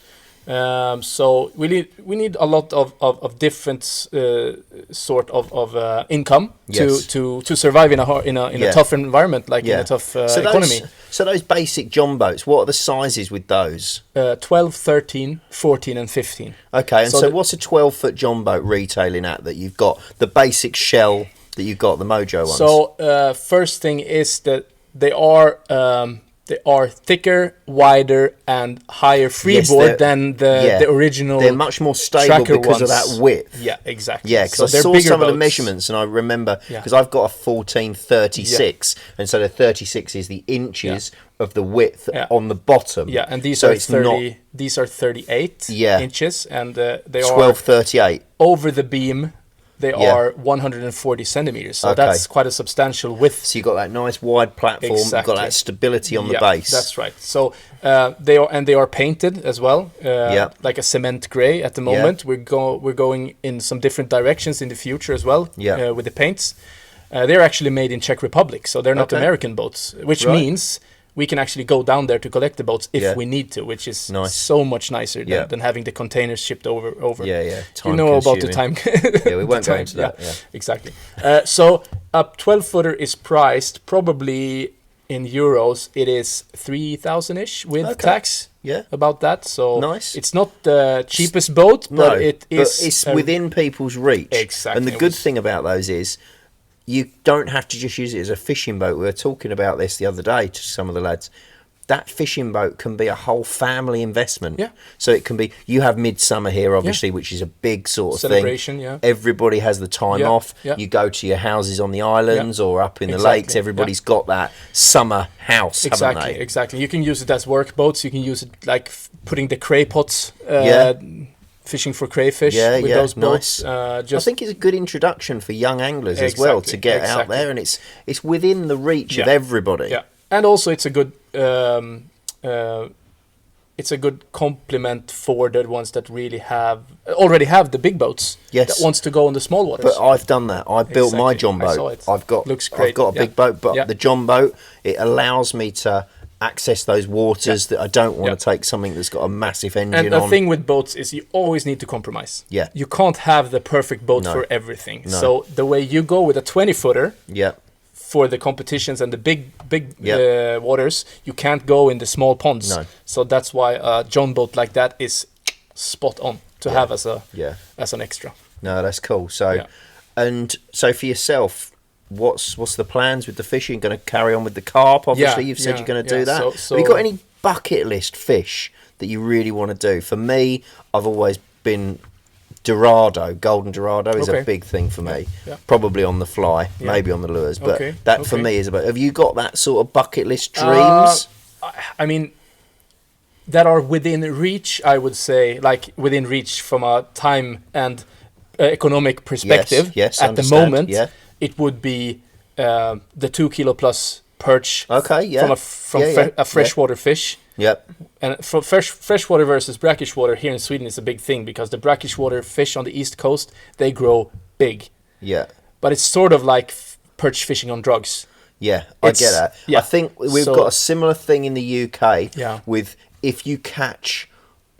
So we need a lot of different sort of income to survive in a tough environment, like in a tough economy. So those basic John boats, what are the sizes with those? 12, 13, 14 and 15. Okay, and so what's a 12-foot John boat retailing at that you've got the basic shell that you've got, the Mojo ones? So first thing is that they are thicker, wider, and higher freeboard than the original. They're much more stable because of that width. Yeah, exactly. Yeah, because I saw some of the measurements, and I remember, because I've got a 1436, and so the 36 is the inches of the width on the bottom. Yeah, and these are 30. These are 38 inches, and they 1238 over the beam. They are 140 centimeters, so that's quite a substantial width. So you've got that nice wide platform, you've got that stability on the base. That's right. So they are painted as well, like a cement gray at the moment. We're going in some different directions in the future as well with the paints. They're actually made in Czech Republic, so they're not American boats, which means we can actually go down there to collect the boats if we need to, which is so much nicer than having the containers shipped over. Time about the time. We won't go into that. Exactly. So a 12-footer is priced probably in euros. It is 3,000-ish with tax. About that. So it's not the cheapest boat, but it's within people's reach. Exactly. And the good thing about those is, you don't have to just use it as a fishing boat. We were talking about this the other day to some of the lads. That fishing boat can be a whole family investment. So it can be, you have midsummer here, obviously, which is a big sort of celebration, thing. Everybody has the time off. You go to your houses on the islands or up in the lakes. Everybody's got that summer house, haven't they? Exactly. You can use it as work boats. You can use it like putting the cray pots, fishing for crayfish with those boats. I think it's a good introduction for young anglers as well to get out there, and it's within the reach of everybody. And also it's a good complement for the ones that really already have the big boats. That wants to go on the small waters. But I've done that. I built my John boat. Looks great. I've got a big boat, but the John boat, it allows me to access those waters that I don't want to take something that's got a massive engine on. And the thing with boats is you always need to compromise. You can't have the perfect boat for everything. So the way you go with a 20-footer for the competitions and the big waters, you can't go in the small ponds. So that's why a John boat like that is spot on to have as an extra. No, that's cool. So and so for yourself, what's the plans with the fishing? Going to carry on with the carp? Obviously, you've said you're going to do that. So have you got any bucket list fish that you really want to do? For me, I've always been Dorado. Golden Dorado is a big thing for me. Probably on the fly, maybe on the lures, but that for me is about. Have you got that sort of bucket list dreams? I mean, that are within reach. I would say, like within reach from a time and economic perspective. At the moment. It would be the 2 kilo plus perch from a freshwater fish. Yep. And for freshwater versus brackish water here in Sweden is a big thing because the brackish water fish on the east coast, they grow big. Yeah. But it's sort of like perch fishing on drugs. Yeah, I get that. Yeah. I think we've got a similar thing in the UK Yeah. with if you catch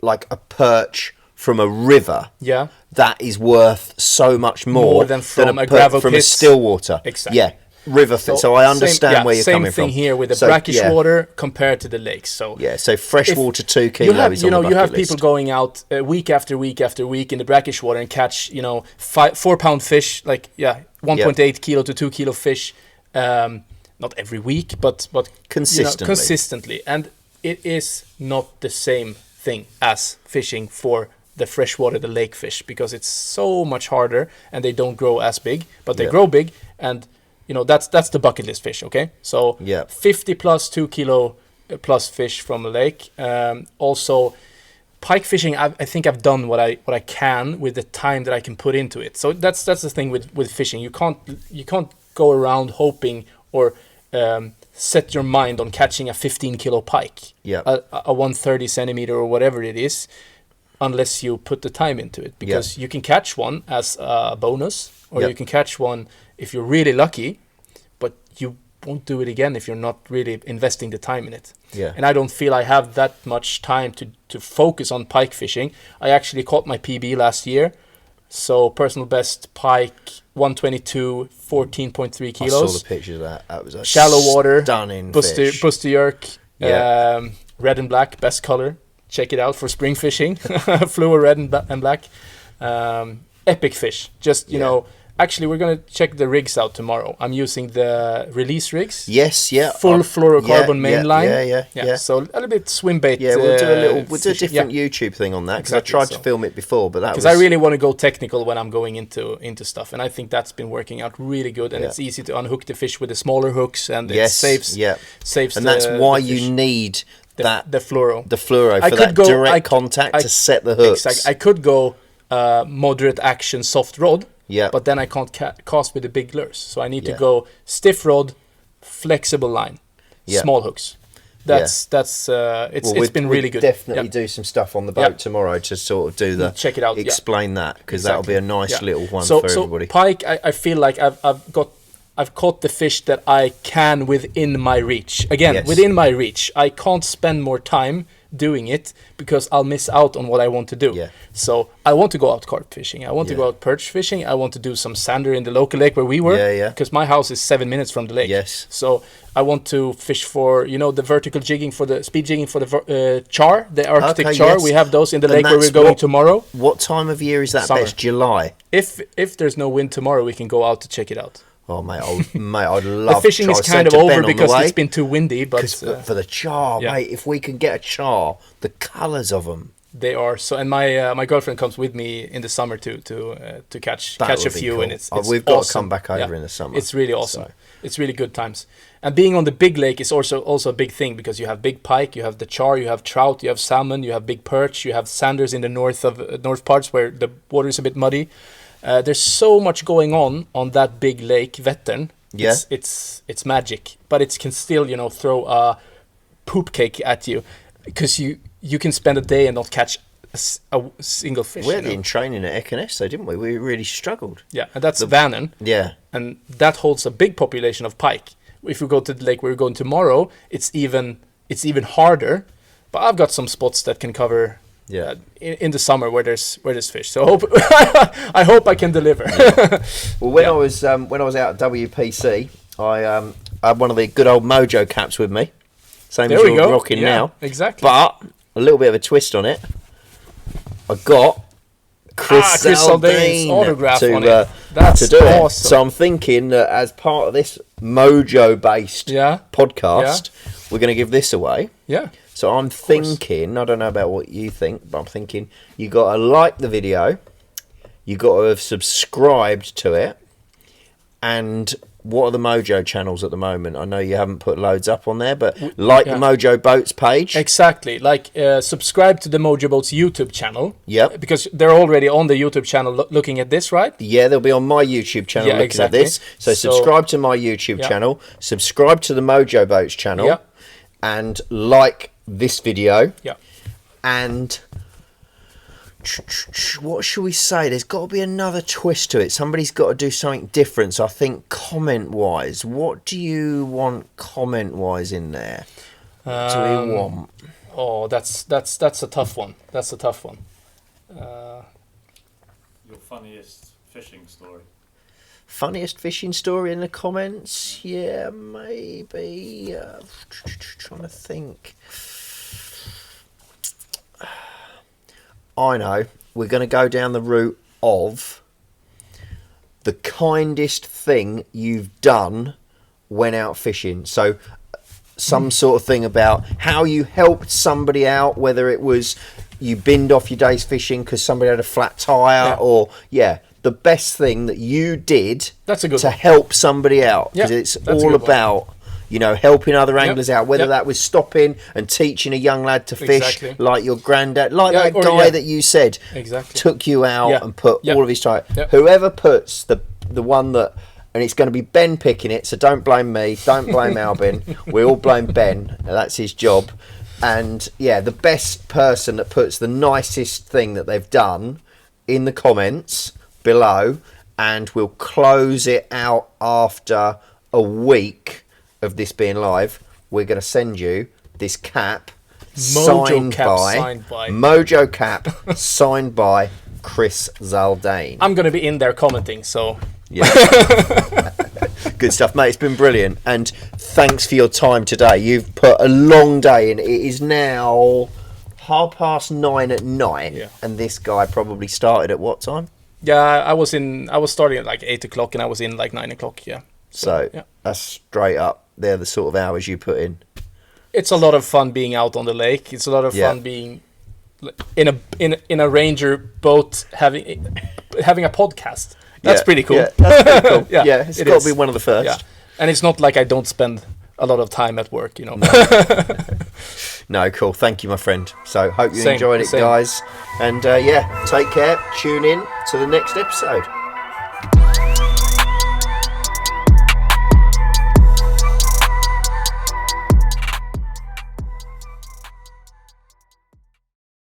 like a perch from a river, Yeah. that is worth so much more than from a gravel from pit. a still water. Exactly. Yeah, river fit. So I understand where you're coming from. Same thing here with the brackish water compared to the lakes. So so freshwater 2 kilo is on the bucket you have list. people going out week after week after week in the brackish water and catch 4 pound fish, like 1.8 kilo to 2 kilo fish, not every week, but consistently, and it is not the same thing as fishing for the freshwater, the lake fish, because it's so much harder and they don't grow as big, but they grow big, and that's the bucket list fish. Okay, so 50 plus 2 kilo plus fish from a lake. Also, pike fishing, I think I've done what I can with the time that I can put into it. So that's the thing with fishing. You can't go around hoping or set your mind on catching a 15 kilo pike, a 130 centimeter or whatever it is, unless you put the time into it, because you can catch one as a bonus, or you can catch one if you're really lucky, but you won't do it again if you're not really investing the time in it. And I don't feel I have that much time to focus on pike fishing. I actually caught my PB last year, so personal best pike 122, 14.3 kilos. I saw the pictures of that. That was a shallow water, stunning fish. Busterjerk, red and black, best color. Check it out for spring fishing. Fluor red and black. Epic fish. Just, actually, we're going to check the rigs out tomorrow. I'm using the release rigs. Yes, Full fluorocarbon mainline. Yeah. So a little bit swim bait. Yeah, we'll do a different YouTube thing on that, because I tried to film it before, but that was... Because I really want to go technical when I'm going into stuff, and I think that's been working out really good, and it's easy to unhook the fish with the smaller hooks, and it saves and that's why you need the fluoro. The fluoro for that direct contact to set the hooks. Exactly. I could go moderate action soft rod, but then I can't cast with the big lures. So I need to go stiff rod, flexible line, small hooks. It's been really good. Definitely do some stuff on the boat tomorrow to sort of do the check it out. Explain that, because that'll be a nice little one for everybody. So pike, I feel like I've caught the fish that I can within my reach. Again, within my reach. I can't spend more time doing it because I'll miss out on what I want to do. So I want to go out carp fishing. I want to go out perch fishing. I want to do some sander in the local lake where we were. Because my house is 7 minutes from the lake. So I want to fish for, the vertical jigging, for the speed jigging for the char, the Arctic char. We have those in the lake where we're going tomorrow. What time of year is that Summer. best? July? If there's no wind tomorrow, we can go out to check it out. Oh, mate, I'd love the fishing is kind of over because it's been too windy. But for the char, mate, if we can get a char, the colours of them. They are so, and my girlfriend comes with me in the summer to catch a few, cool. And it's we've got to come back over in the summer. It's really awesome. So. It's really good times. And being on the big lake is also a big thing, because you have big pike, you have the char, you have trout, you have salmon, you have big perch, you have sanders in the north parts where the water is a bit muddy. There's so much going on that big lake, Vättern. It's magic, but it can still throw a poop cake at you, because you can spend a day and not catch a single fish. We had in training at Ekenäs, though, didn't we? We really struggled. Yeah, and that's Vänern. Yeah, and that holds a big population of pike. If we go to the lake where we're going tomorrow, it's even harder. But I've got some spots that can cover. In the summer where there's fish, so I hope I can deliver. Well, when I was out at WPC, I had one of the good old mojo caps with me, same as you're rocking now. Exactly. But a little bit of a twist on it. I got Chris Saldane's autograph on it. That's to do awesome. It. So I'm thinking that as part of this mojo-based podcast, we're going to give this away. Yeah. So I'm thinking, I don't know about what you think, but I'm thinking you got to like the video, you got to have subscribed to it, And what are the Mojo channels at the moment? I know you haven't put loads up on there, but like the Mojo Boats page. Exactly. Like, subscribe to the Mojo Boats YouTube channel. Yep. Because they're already on the YouTube channel looking at this, right? Yeah, they'll be on my YouTube channel looking at this. So subscribe to my YouTube channel. Subscribe to the Mojo Boats channel. Yeah. And like this video. Yeah. And what should we say? There's got to be another twist to it. Somebody's got to do something different. So I think comment-wise, what do you want comment-wise in there? What do we want? Oh, that's a tough one. That's a tough one. Your funniest fishing story. Funniest fishing story in the comments? Yeah, maybe. Trying to think. I know. We're going to go down the route of the kindest thing you've done when out fishing. So some sort of thing about how you helped somebody out, whether it was you binned off your day's fishing because somebody had a flat tyre or, the best thing that you did to help somebody out. Because it's all about... helping other anglers out, whether that was stopping and teaching a young lad to fish, like your granddad, like that guy that you said took you out and put all of his time. Whoever puts the one that, and it's going to be Ben picking it, so don't blame me, don't blame Albin. We all blame Ben. That's his job. And the best person that puts the nicest thing that they've done in the comments below, and we'll close it out after a week of this being live, we're going to send you this cap signed by Mojo cap signed by Chris Zaldane. I'm going to be in there commenting, so good stuff, mate. It's been brilliant, and thanks for your time today. You've put a long day in. It is now 9:30 at night, and this guy probably started at what time? I was starting at like 8 o'clock, and I was in like 9 o'clock. So that's straight up. They're the sort of hours you put in. It's a lot of fun being out on the lake. It's a lot of fun being in a Ranger boat having a podcast. That's pretty cool. Yeah, that's pretty cool. It's got to be one of the first. Yeah. And it's not like I don't spend a lot of time at work, No, cool. Thank you, my friend. So hope you enjoyed it, guys. And take care. Tune in to the next episode.